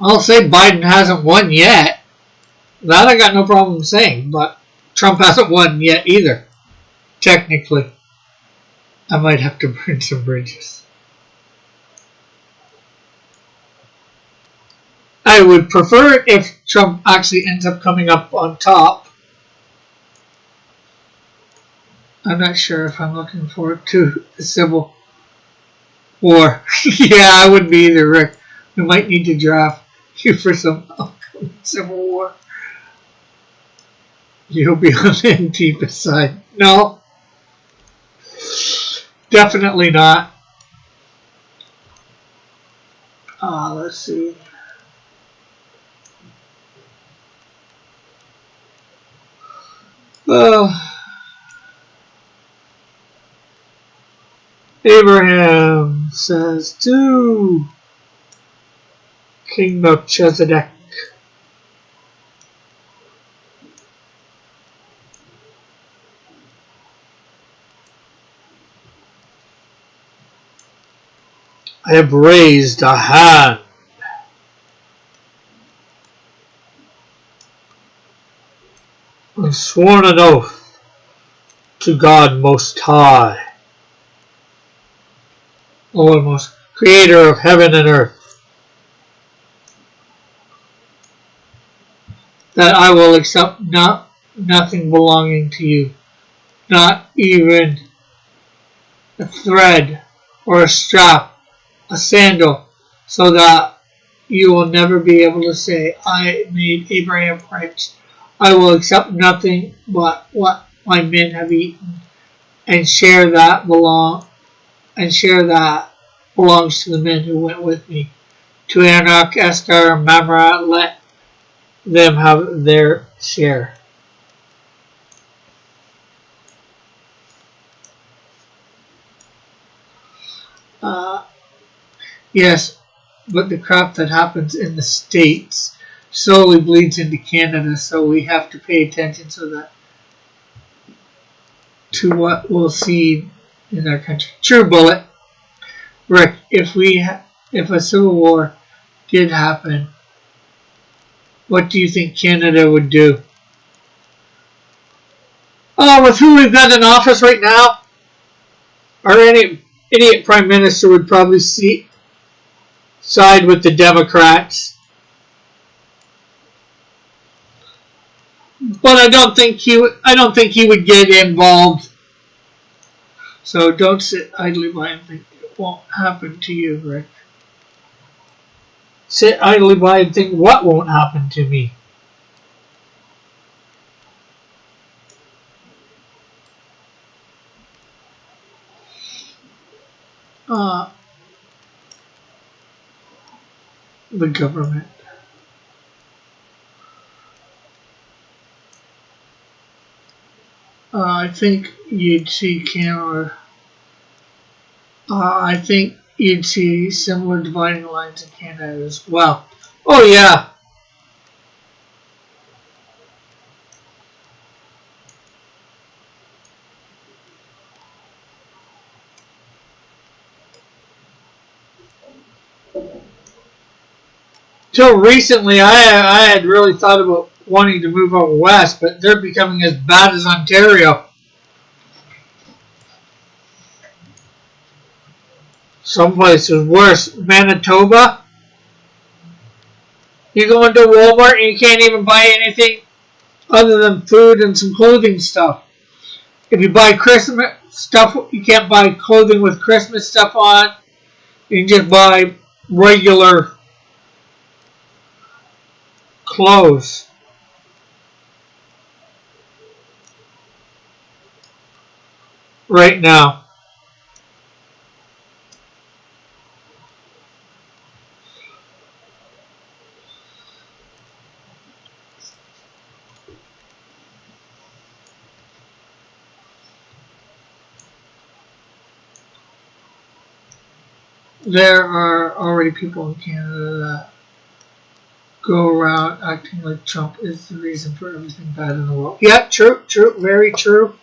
I'll say Biden hasn't won yet. That I got no problem saying, but Trump hasn't won yet either. Technically. I might have to burn some bridges. I would prefer it if Trump actually ends up coming up on top. I'm not sure if I'm looking forward to a civil war. Yeah, I wouldn't be either, Rick. We might need to draft you for some civil war. You'll be on the Antifa side. No, Definitely not. Let's see. Abraham says to King Melchizedek, I have raised a hand and sworn an oath to God Most High, Lord Most Creator of heaven and earth, that I will accept nothing belonging to you, not even a thread or a strap, a sandal, so that you will never be able to say, I made Abraham rich. I will accept nothing but what my men have eaten, and share that belongs to the men who went with me. To Enoch, Esther, and Mamre, let them have their share. Yes, but the crap that happens in the States slowly bleeds into Canada, so we have to pay attention to what we'll see in our country. True, Bullet. Rick, if a civil war did happen, what do you think Canada would do? With who we've got in office right now, our idiot prime minister would probably side with the Democrats. But I don't think he would get involved. So don't sit idly by and think it won't happen to you, Rick. Sit idly by and think what won't happen to me. The government. I think you'd see Canada. I think you'd see similar dividing lines in Canada as well. Oh yeah. Till recently, I had really thought about wanting to move out west, but they're becoming as bad as Ontario. Some places worse. Manitoba. You go into Walmart and you can't even buy anything other than food and some clothing stuff. If you buy Christmas stuff, you can't buy clothing with Christmas stuff on. You can just buy regular clothes. Right now. There are already people in Canada that go around acting like Trump is the reason for everything bad in the world. Yeah, true, very true.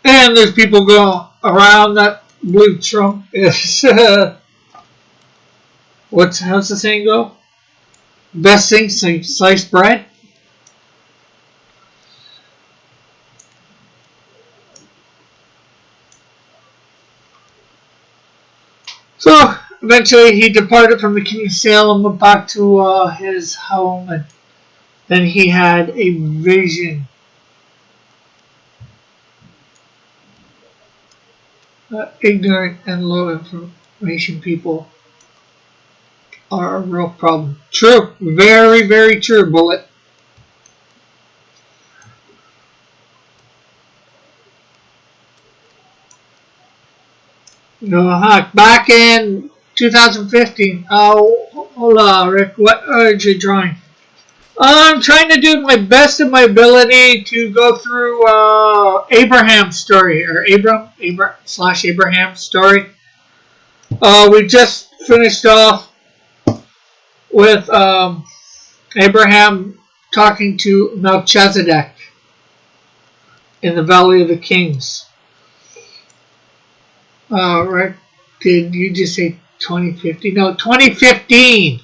And there's people going around that believe Trump is how's the saying go? Best thing since sliced bread. So eventually he departed from the king of Salem, went back to his home, and then he had a vision. ignorant and low information people are a real problem. True. Very, very true, Bullet. No, back in 2015. Oh, hola, Rick. What are you drawing? I'm trying to do my best of my ability to go through Abraham's story, or Abraham's story. We just finished off with Abraham talking to Melchizedek in the Valley of the Kings. Rick, did you just say 2050? No, 2015.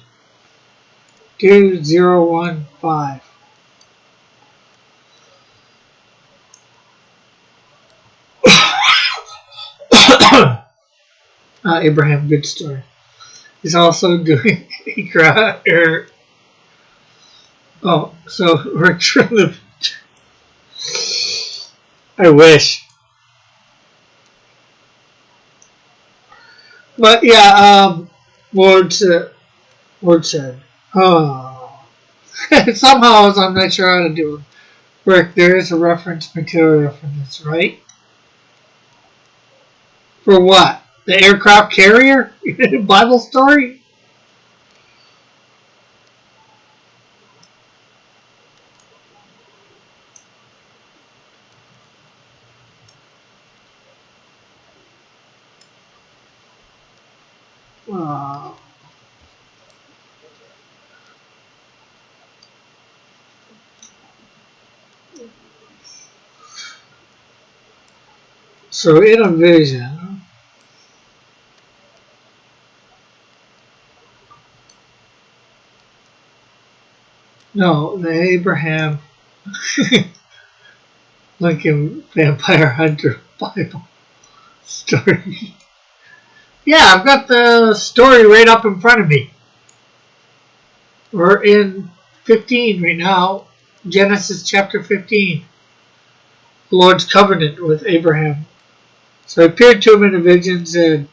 2015. Abraham, good story. He's also doing so Rick from the. I wish. But yeah, Ward said, oh. Somehow I'm not sure how to do it. Rick, there is a reference material for this, right? For what? The aircraft carrier? Bible story? So in a vision, no, the Abraham Lincoln Vampire Hunter Bible story. Yeah, I've got the story right up in front of me. We're in 15 right now, Genesis chapter 15. The Lord's covenant with Abraham. So it appeared to him in a vision and said,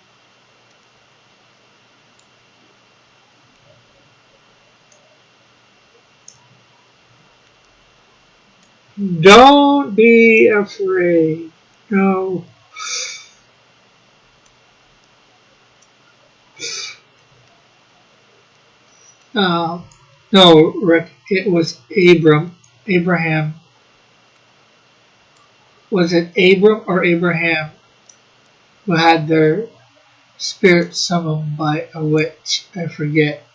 don't be afraid. No. No, Rick, it was Abraham. Was it Abram or Abraham who had their spirit summoned by a witch? I forget.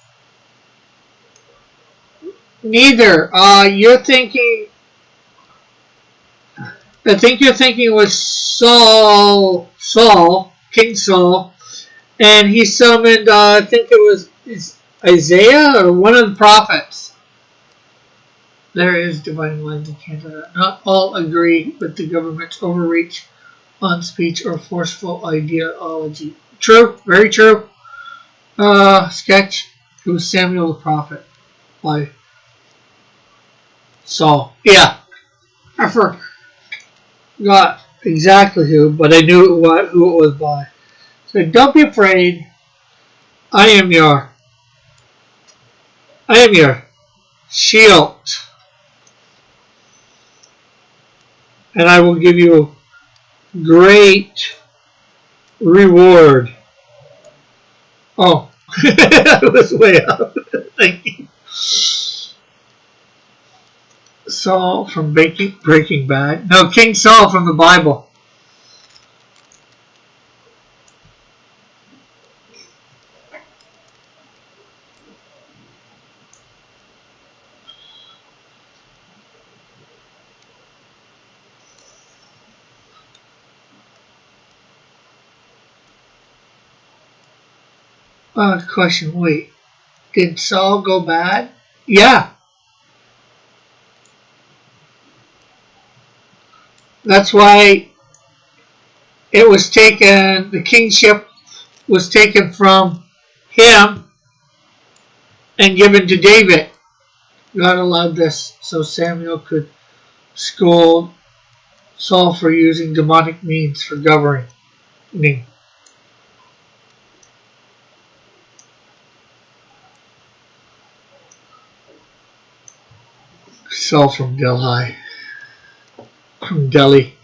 Neither. You're thinking. I think you're thinking was King Saul, and he summoned. I think it was Isaiah or one of the prophets. There is divine lens in Canada. Not all agree with the government's overreach on speech or forceful ideology. True, very true. Sketch. It was Samuel the prophet by Saul. Yeah, I forgot exactly who, but I knew who it was by. So don't be afraid. I am your shield, and I will give you great reward. Oh, I was way up. Thank you. Saul from Breaking Bad. No, King Saul from the Bible. Question, wait. Did Saul go bad? Yeah. That's why it was taken, the kingship was taken from him and given to David. God allowed this so Samuel could scold Saul for using demonic means for governing. name. Saul from Delhi. From Delhi.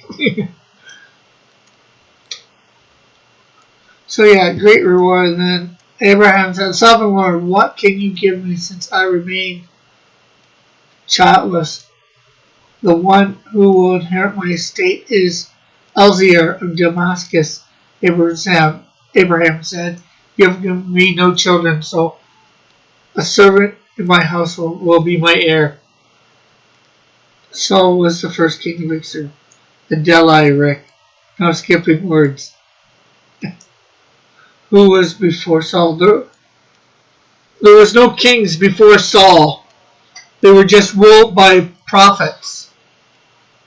So yeah, great reward. And then Abraham said, Sovereign Lord, what can you give me since I remain childless? The one who will inherit my estate is Eliezer of Damascus. Abraham said, You have given me no children, so a servant in my household will be my heir. Saul was the first king of Israel. The Delhi. Now skipping words. Who was before Saul? There was no kings before Saul. They were just ruled by prophets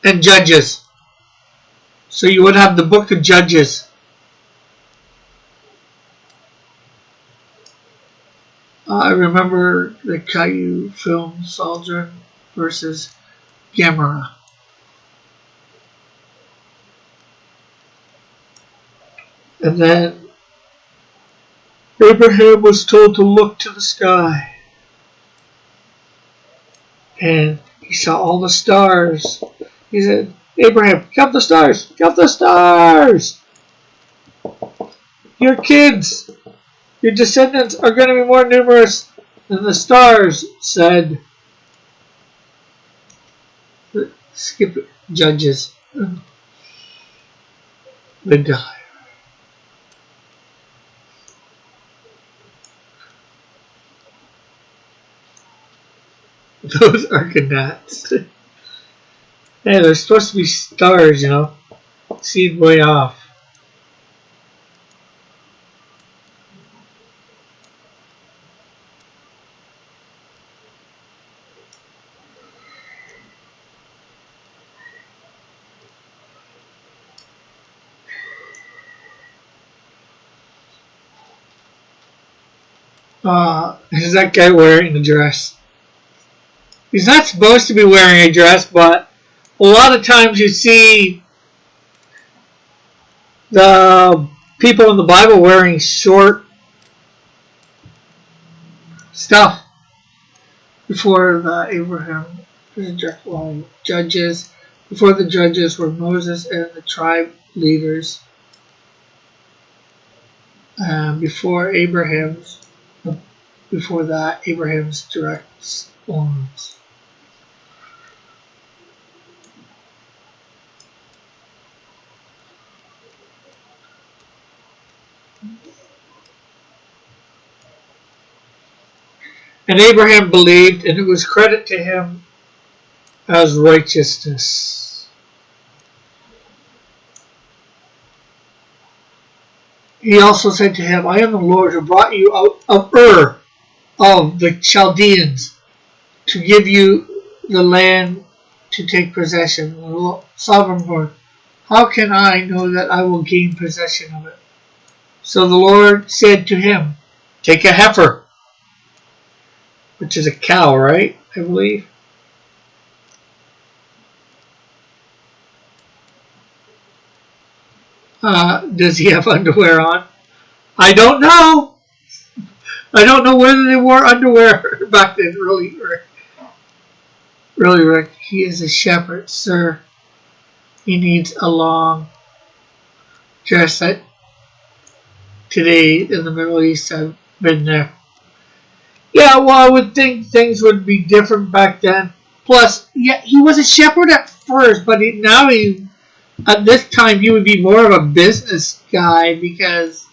and judges. So you would have the book of Judges. I remember the Caillou film Soldier versus Gamera. And then Abraham was told to look to the sky. And he saw all the stars. He said, Abraham, count the stars! Count the stars! Your kids, your descendants are going to be more numerous than the stars, said. Skip it. Judges. They die. Those Argonauts. Hey, they're supposed to be stars, you know. Seen way off. Is that guy wearing a dress? He's not supposed to be wearing a dress, but a lot of times you see the people in the Bible wearing short stuff before the Abraham judges. Before the judges were Moses and the tribe leaders. Before that, Abraham's direct ones. And Abraham believed, and it was credit to him as righteousness. He also said to him, I am the Lord who brought you out of Ur of the Chaldeans to give you the land to take possession. Sovereign Lord, how can I know that I will gain possession of it? So the Lord said to him, take a heifer, which is a cow, right? I believe. Does he have underwear on? I don't know. I don't know whether they wore underwear back then. Really, Rick. He is a shepherd, sir. He needs a long dress that today in the Middle East have been there. Yeah, well, I would think things would be different back then. Plus, yeah, he was a shepherd at first, but at this time he would be more of a business guy because,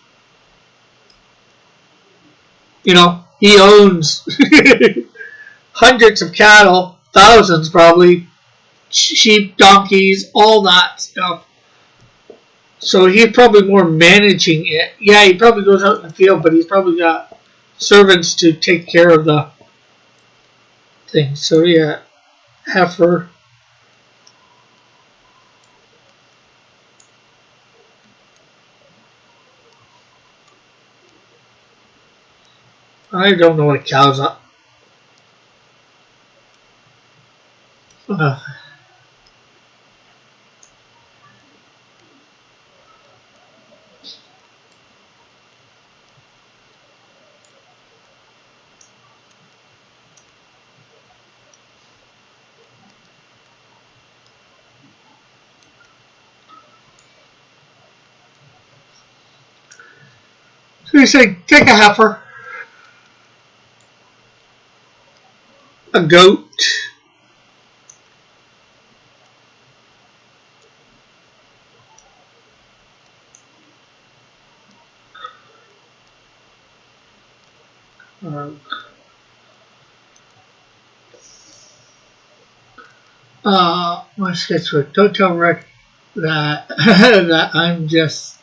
you know, he owns hundreds of cattle, thousands probably, sheep, donkeys, all that stuff. So he's probably more managing it. Yeah, he probably goes out in the field, but he's probably got servants to take care of the things. So yeah, heifer. I don't know what a cow's up. So you say, take a heifer, a goat, my sketchbook. Don't tell Rick that that I'm just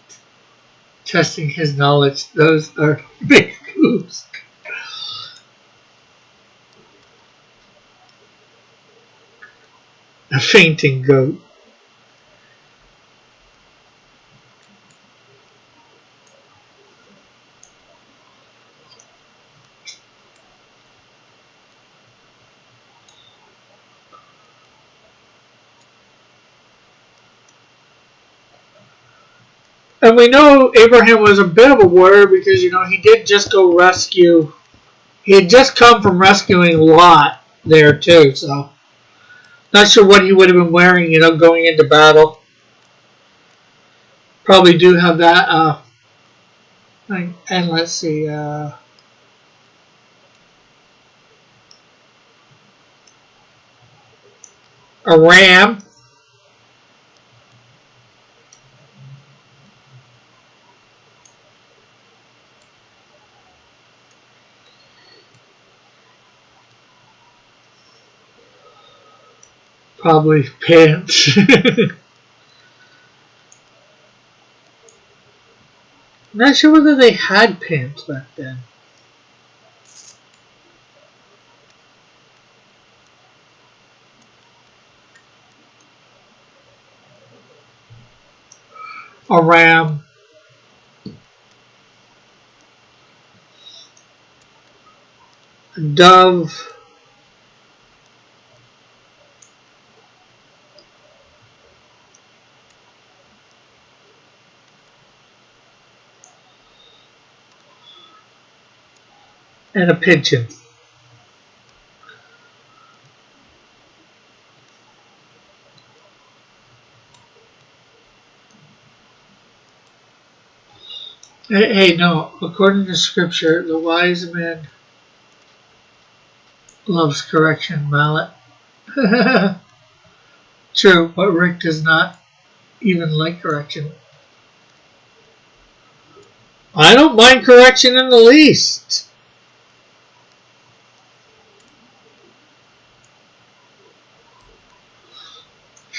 testing his knowledge. Those are big clues. A fainting goat. And we know Abraham was a bit of a warrior because, he did just go rescue. He had just come from rescuing Lot there, too, so. Not sure what he would have been wearing, going into battle. Probably do have that. And let's see. A ram. Probably pants. I'm not sure whether they had pants back then. A ram. A dove. And a pigeon. Hey, no. According to scripture, the wise man loves correction, Mallet. True, but Rick does not even like correction. I don't mind correction in the least.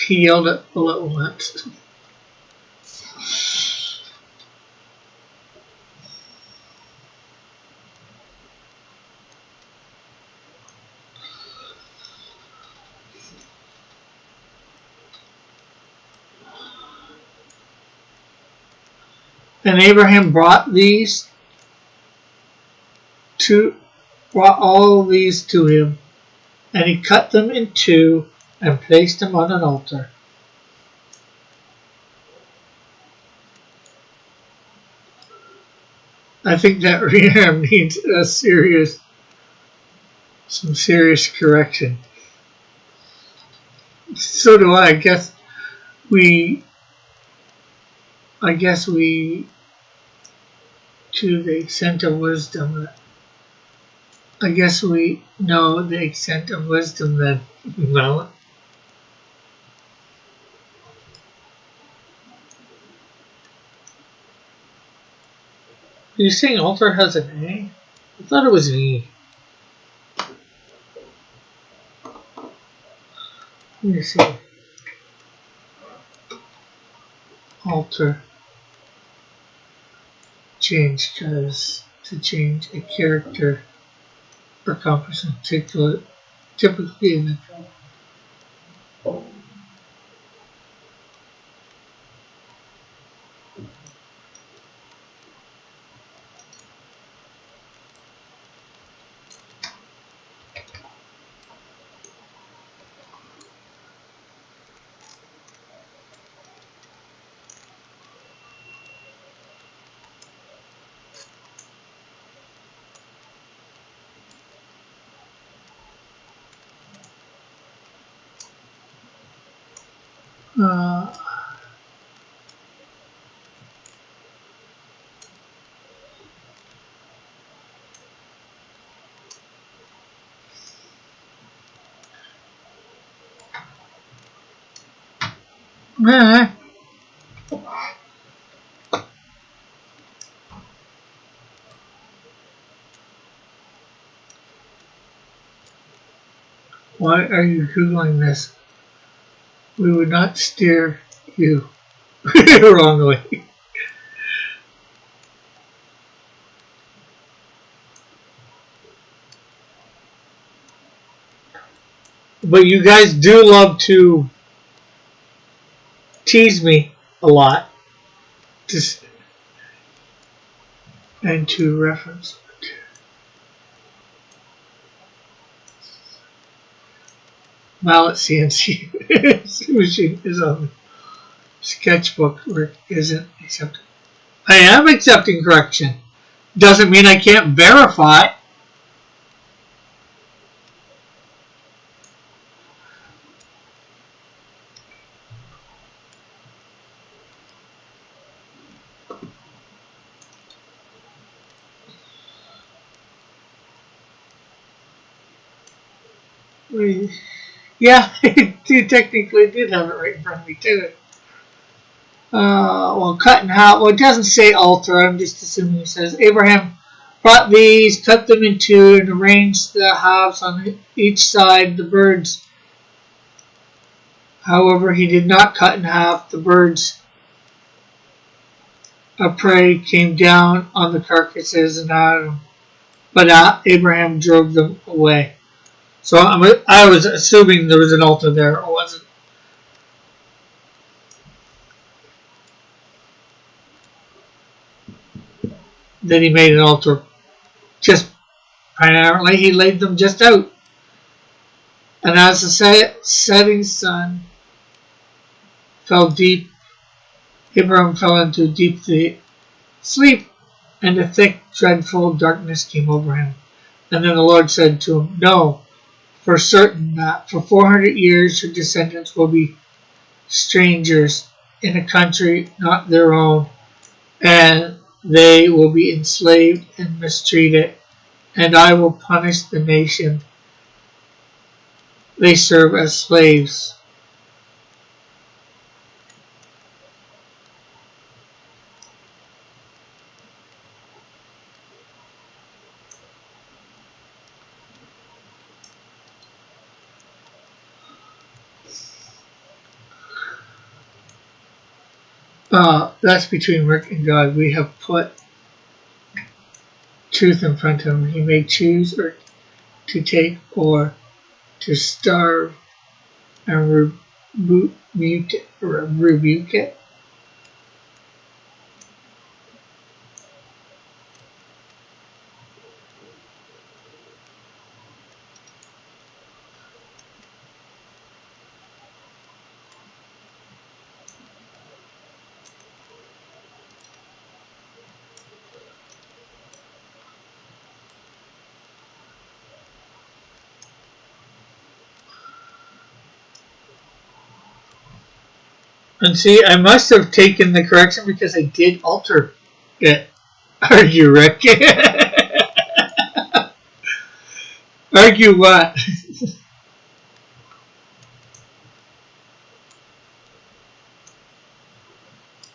He yelled at the little ones. And Abraham brought all these to him, and he cut them in two and placed them on an altar. I think that ram needs some serious correction. So do I. I guess we, to the extent of wisdom, I guess we know the extent of wisdom then. No. Are you saying altar has an A? I thought it was an E. Let me see. Alter. Change, because to change a character or composition typically in the Nah. Why are you Googling this? We would not steer you wrong way. But you guys do love to tease me a lot. Just and to reference. Mallet CNC machine is on the sketchbook where it isn't accepted. I am accepting correction. Doesn't mean I can't verify. Yeah, you technically did have it right in front of me too. Well, cut in half. Well, it doesn't say altar. I'm just assuming it says Abraham brought these, cut them in two, and arranged the halves on each side. The birds, however, he did not cut in half. The birds of prey came down on the carcasses and Adam, but Abraham drove them away. So I was assuming there was an altar there, or wasn't. Then he made an altar. Just apparently he laid them just out. And as the setting sun fell deep, Abraham fell into deep sleep, and a thick, dreadful darkness came over him. And then the Lord said to him, "Know for certain that for 400 years your descendants will be strangers in a country not their own, and they will be enslaved and mistreated, and I will punish the nation they serve as slaves." That's between Rick and God. We have put truth in front of him. He may choose or to take or to starve and rebuke it. And see, I must have taken the correction because I did alter it. Argue, Rick. Argue what?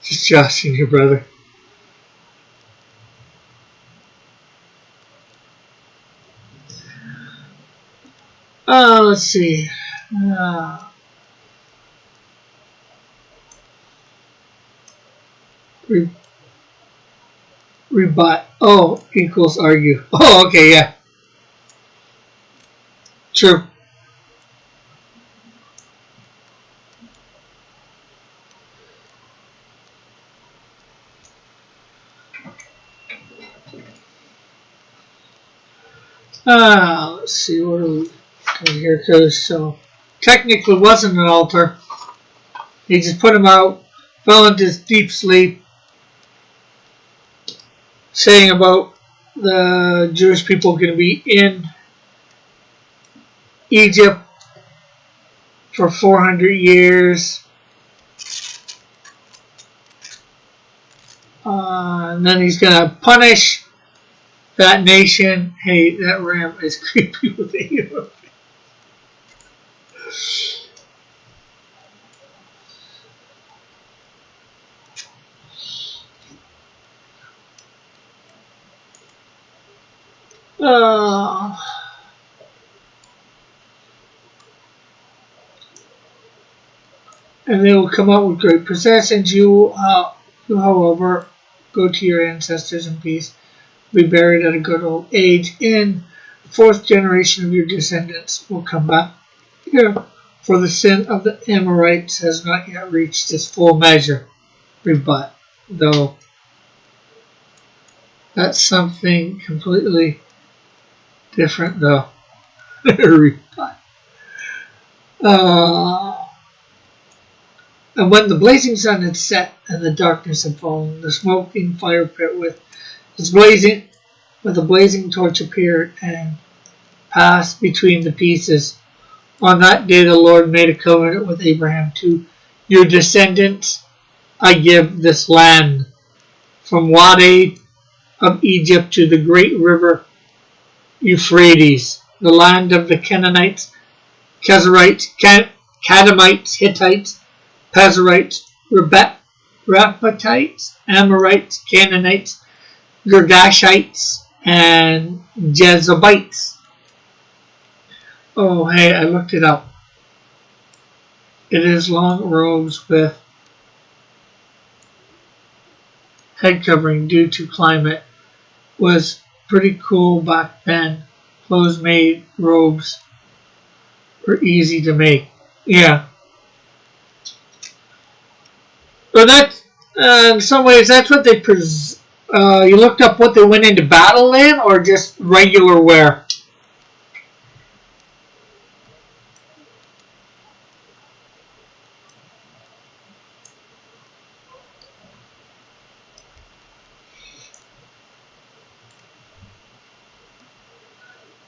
Just joshing your brother. Let's see. Rebut. Oh, equals argue. Oh, okay, yeah. True. Let's see, what do we do here? Because so technically wasn't an altar. He just put him out, fell into deep sleep, saying about the Jewish people going to be in Egypt for 400 years. And then he's going to punish that nation. Hey, that ram is creepy with Uh, and they will come out with great possessions. You, however, go to your ancestors in peace, be buried at a good old age. In the fourth generation of your descendants will come back here, for the sin of the Amorites has not yet reached its full measure. Rebut, though that's something completely different, though. Rebut. And when the blazing sun had set and the darkness had fallen, the smoking fire pit with a blazing torch appeared and passed between the pieces. On that day the Lord made a covenant with Abraham. To your descendants I give this land, from Wadi of Egypt to the great river Euphrates, the land of the Canaanites, Kezarites, Kadamites, Hittites, Pezerites, Rephatites, Amorites, Canaanites, Girgashites, and Jezebites. Oh, hey, I looked it up. It is long robes with head covering due to climate. Was pretty cool back then. Clothes-made robes were easy to make. Yeah. So that's, in some ways, that's what they you looked up what they went into battle in, or just regular wear?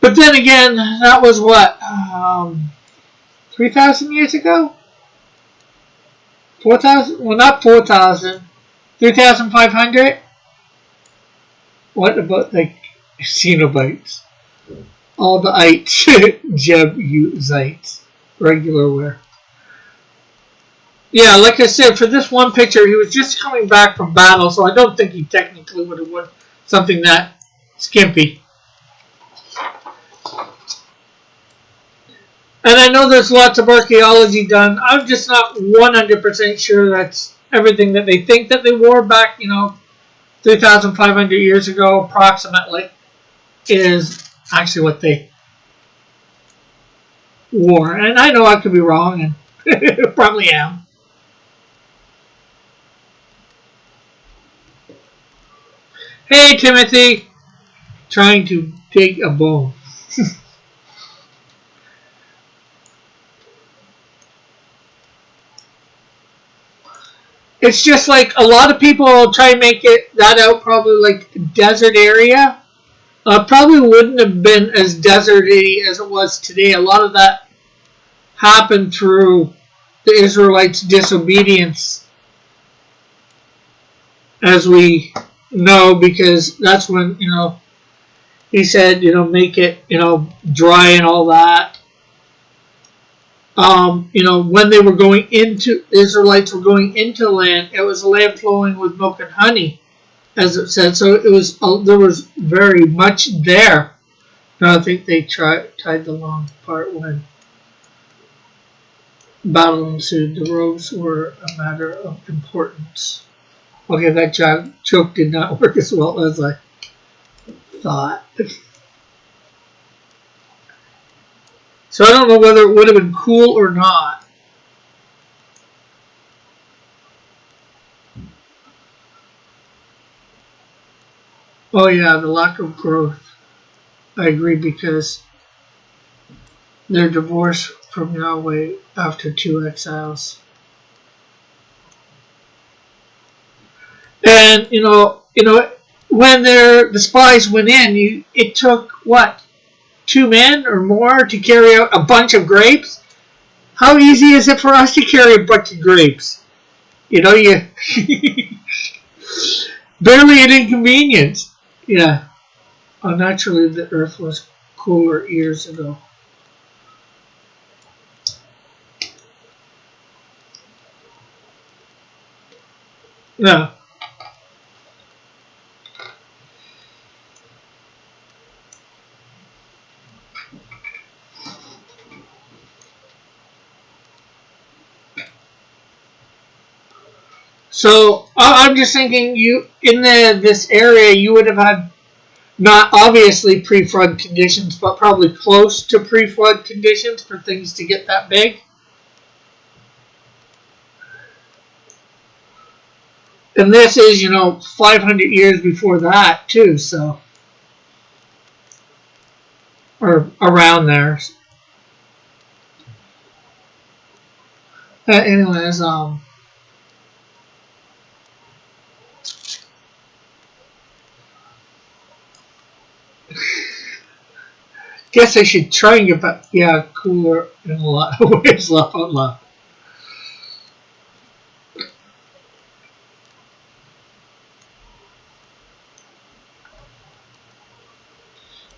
But then again, that was what, 3,000 years ago? 4,000? Well, not 4,000. 3,500? What about the Cenobites? All the ites, Jebusites, regular wear. Yeah, like I said, for this one picture, he was just coming back from battle, so I don't think he technically would have worn something that skimpy. And I know there's lots of archaeology done. I'm just not 100% sure that's everything that they think that they wore back, 3,500 years ago, approximately, is actually what they wore. And I know I could be wrong, and probably am. Hey, Timothy! Trying to dig a bone. It's just like a lot of people try and make that out probably like a desert area. Probably wouldn't have been as deserty as it was today. A lot of that happened through the Israelites' disobedience, as we know, because that's when, he said, make it, dry and all that. When they were the Israelites were going into land, it was a land flowing with milk and honey, as it said. So there was very much there. Now I think they tied the long part when battle ensued. The robes were a matter of importance. Okay, that joke did not work as well as I thought. So I don't know whether it would have been cool or not. Oh yeah, the lack of growth. I agree, because they're divorced from Yahweh after 2 exiles. And when the spies went in, it took what, 2 men or more to carry out a bunch of grapes? How easy is it for us to carry a bunch of grapes? You barely an inconvenience. Yeah. Oh, naturally, the earth was cooler years ago. No. So I'm just thinking, you in this area you would have had not obviously pre-flood conditions, but probably close to pre-flood conditions for things to get that big. And this is, 500 years before that too, so or around there. Anyways, guess I should try and get back. Yeah, cooler in a lot of ways. Laugh out loud.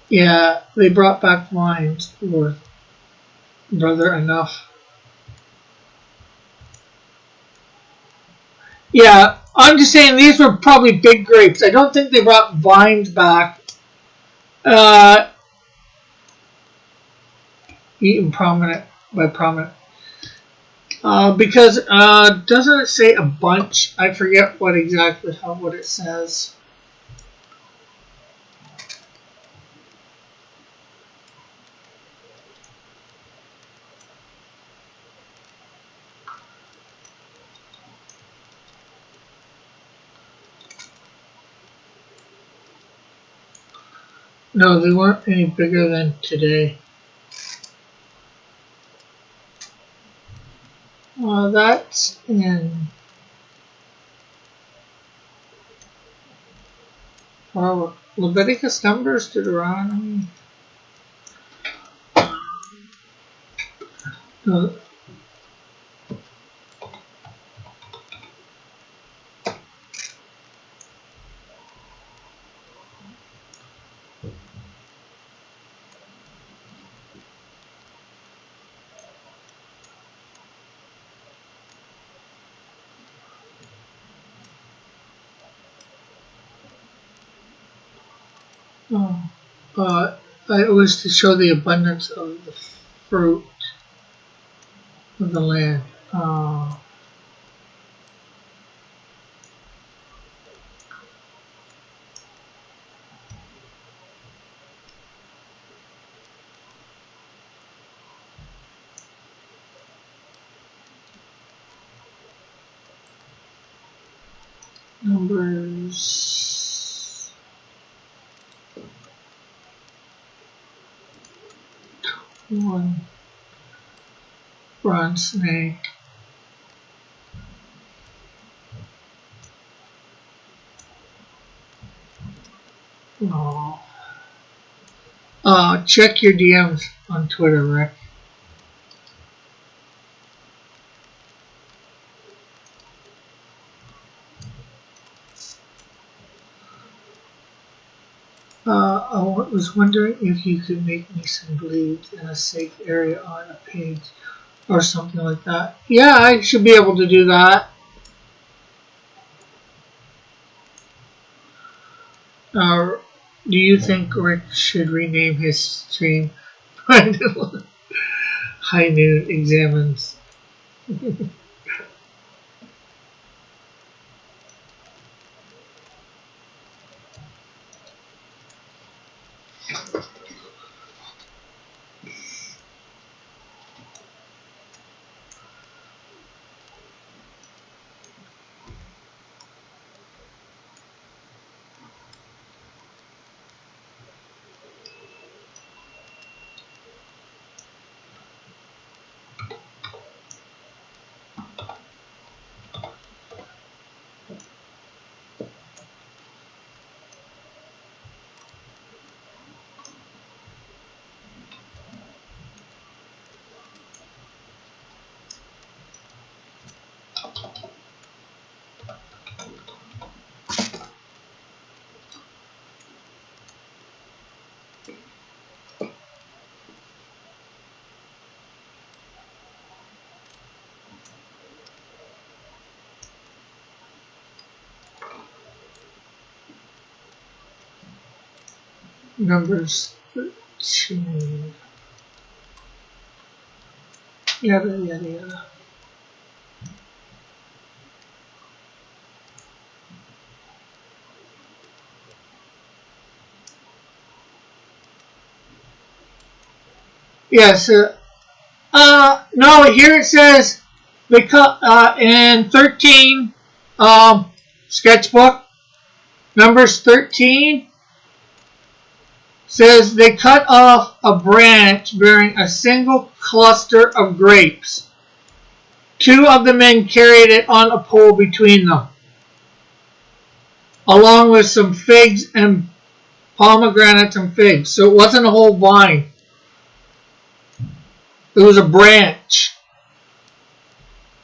Yeah, they brought back wines for brother enough. Yeah, I'm just saying these were probably big grapes. I don't think they brought vines back. Uh, eaten prominent by prominent. Because doesn't it say a bunch? I forget what it says. No, they weren't any bigger than today. That's in Leviticus, Numbers, Deuteronomy. No, oh, it was to show the abundance of the fruit of the land. Numbers 1, bronze snake. Oh. Check your DMs on Twitter, Rick. I was wondering if you could make me some bleeds in a safe area on a page or something like that. Yeah, I should be able to do that. Do you think Rick should rename his stream High Noon Examines? Numbers 13. Yada yada yada. Yes. No, here it says they cut in 13 sketchbook Numbers 13 says they cut off a branch bearing a single cluster of grapes. 2 of the men carried it on a pole between them, along with some figs and pomegranates and figs. So it wasn't a whole vine. It was a branch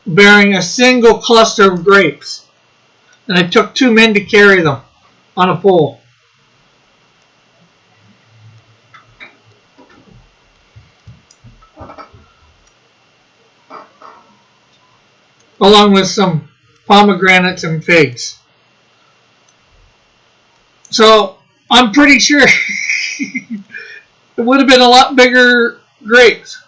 bearing a single cluster of grapes. And it took 2 men to carry them on a pole. Along with some pomegranates and figs. So I'm pretty sure it would have been a lot bigger grapes.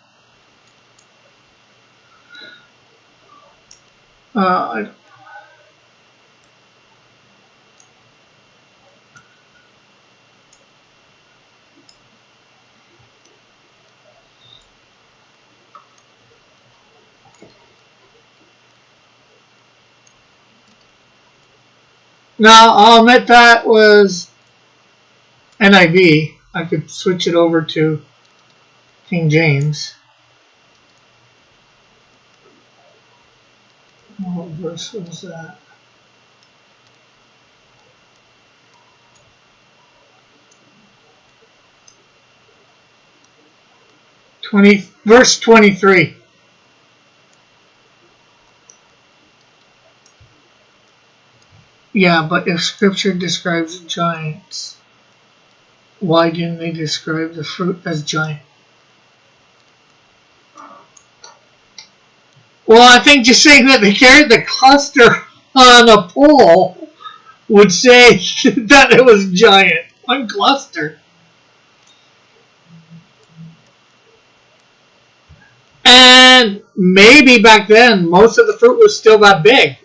Now, I'll admit that was NIV. I could switch it over to King James. What verse was that? Verse 23. Yeah, but if Scripture describes giants, why didn't they describe the fruit as giant? Well, I think just saying that they carried the cluster on a pole would say that it was giant. One cluster. And maybe back then, most of the fruit was still that big.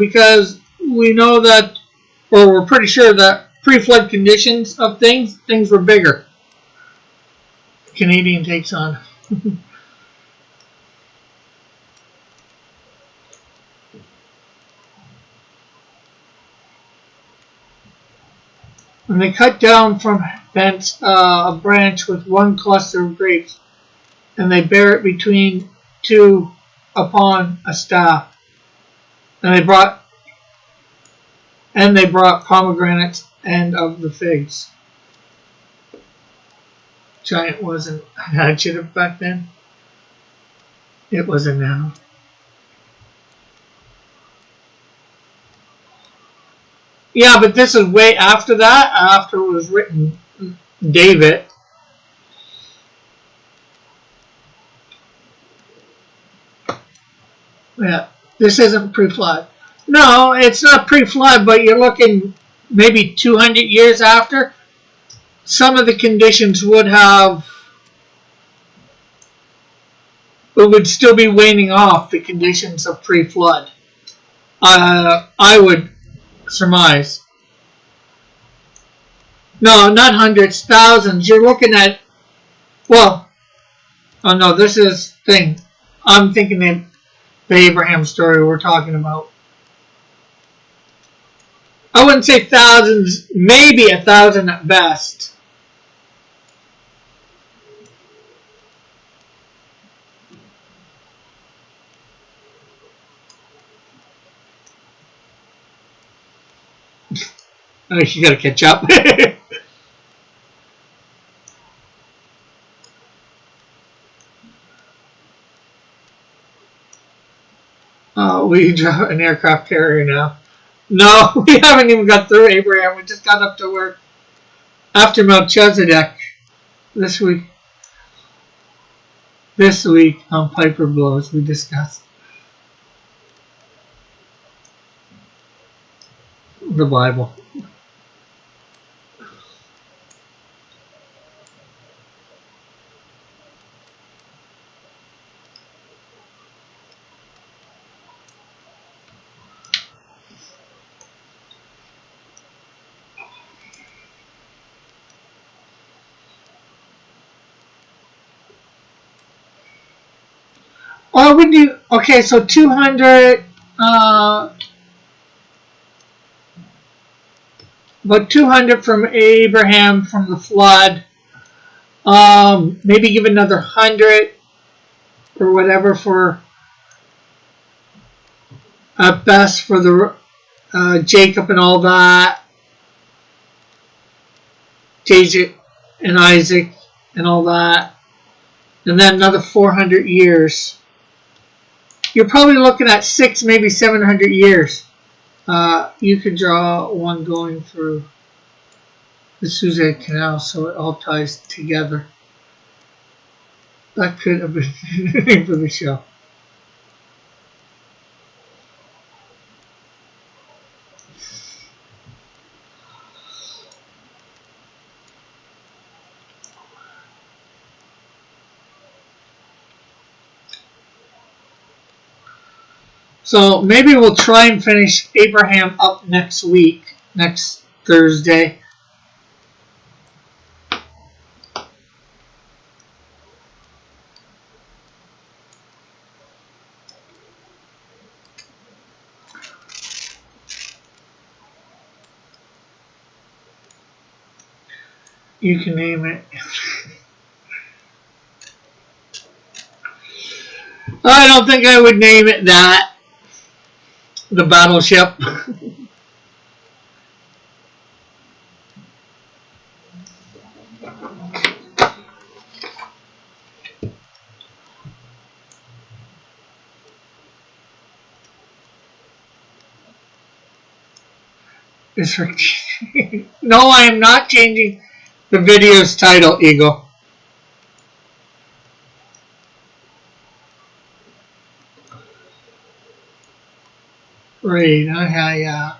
Because we know that, or we're pretty sure that pre-flood conditions of things were bigger. Canadian takes on. And they cut down from thence a branch with 1 cluster of grapes, and they bear it between 2 upon a staff. And they brought pomegranates and of the figs. Giant wasn't an adjective back then. It was a noun. Yeah, but this is way after that, after it was written David. Yeah, this isn't pre-flood. No, it's not pre-flood, but you're looking maybe 200 years after. Some of the conditions would still be waning off, the conditions of pre-flood. I would surmise. No, not hundreds, thousands. You're looking at, well, oh no, this is thing. I'm thinking the Abraham story we're talking about. I wouldn't say thousands, maybe 1,000 at best. Oh, you gotta catch up. We drive an aircraft carrier now. No, we haven't even got through Abraham. We just got up to where after Melchizedek this week. This week on Piper Blows, we discussed the Bible. Or would you? Okay, so 200. About 200 from Abraham from the flood. Maybe give another 100 or whatever for at best for the Jacob and all that. Jacob and Isaac and all that. And then another 400 years. You're probably looking at 6, maybe 700 years. You could draw one going through the Suez Canal so it all ties together. That could have been the name for the show. So maybe we'll try and finish Abraham up next week, next Thursday. You can name it. I don't think I would name it that. The battleship. No, I am not changing the video's title, Eagle. Right, okay, yeah.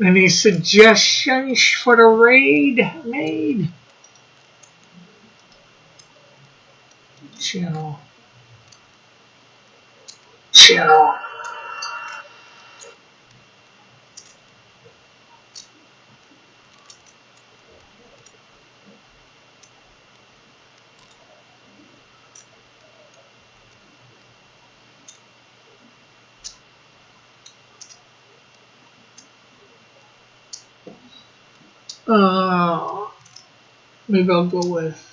Any suggestions for the raid made? Channel. Maybe I'll go with.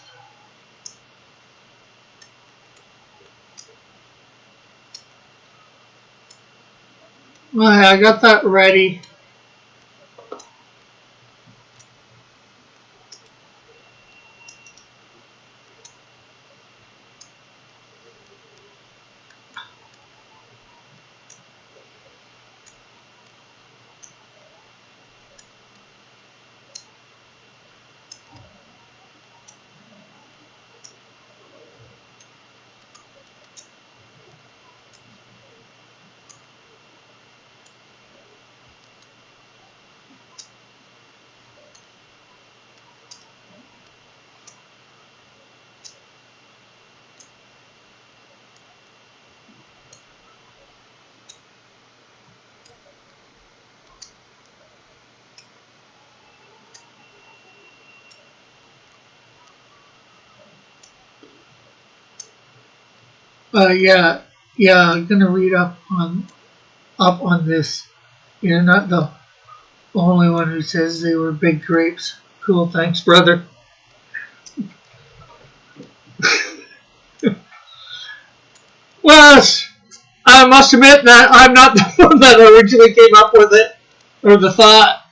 I got that ready. Yeah, I'm gonna read up on this. You're not the only one who says they were big grapes. Cool, thanks, brother. Well, I must admit that I'm not the one that originally came up with it, or the thought.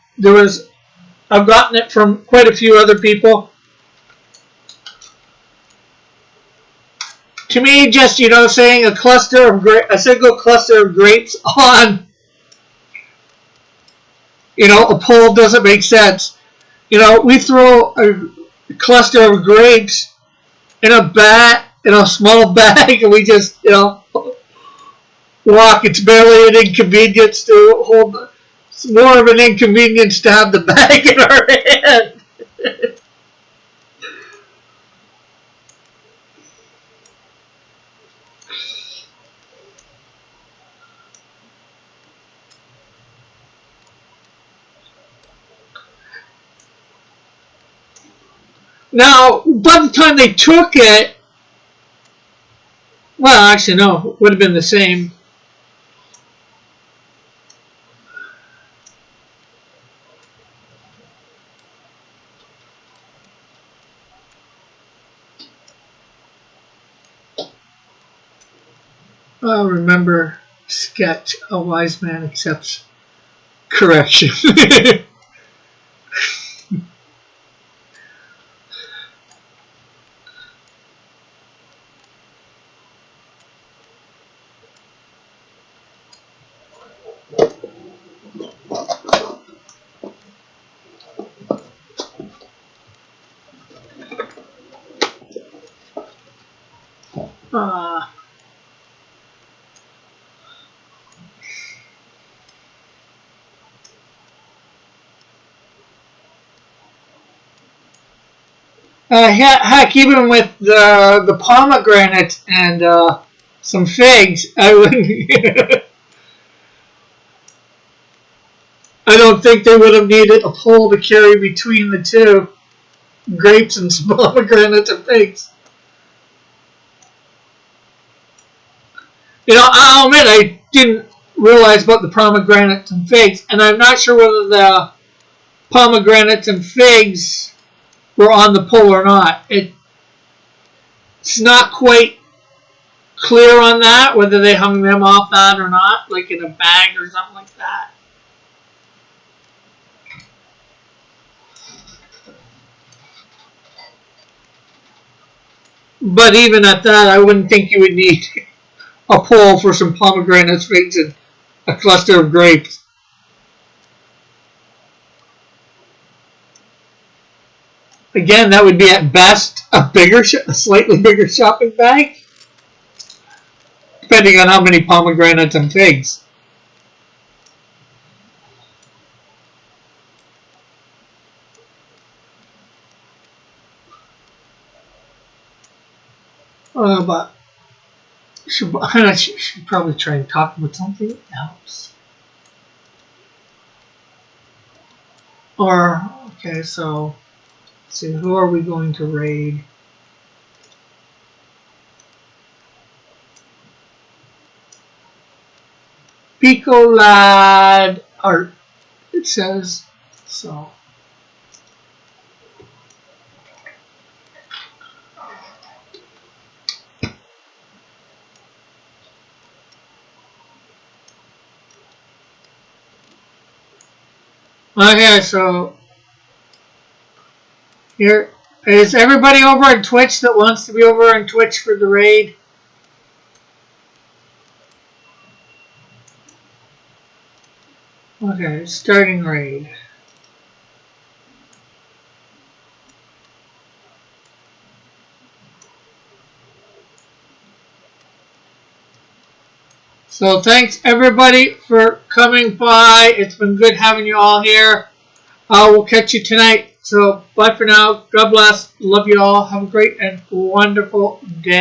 I've gotten it from quite a few other people. To me, just, saying a single cluster of grapes on, a pole doesn't make sense. We throw a cluster of grapes in a small bag, and we just, walk. It's barely an inconvenience to hold. It's more of an inconvenience to have the bag in our hand. Now, by the time they took it, well, actually, no, it would have been the same. Remember, sketch, a wise man accepts correction. Heck, even with the pomegranate and some figs, I wouldn't. I don't think they would have needed a pole to carry between the two, grapes and pomegranates and figs. You know, I'll admit I didn't realize about the pomegranates and figs, and I'm not sure whether the pomegranates and figs were on the pole or not. It's not quite clear on that, whether they hung them off that or not, like in a bag or something like that. But even at that, I wouldn't think you would need a pole for some pomegranates, figs, and a cluster of grapes. Again, that would be at best a slightly bigger shopping bag, depending on how many pomegranates and figs. But I should probably try and talk about something else. Or, okay, so, let's see, who are we going to raid? Pico Lad Art, it says, so. Okay, so here is everybody over on Twitch that wants to be over on Twitch for the raid. Okay, starting raid. So thanks everybody for coming by. It's been good having you all here. We'll catch you tonight. So bye for now. God bless. Love you all. Have a great and wonderful day.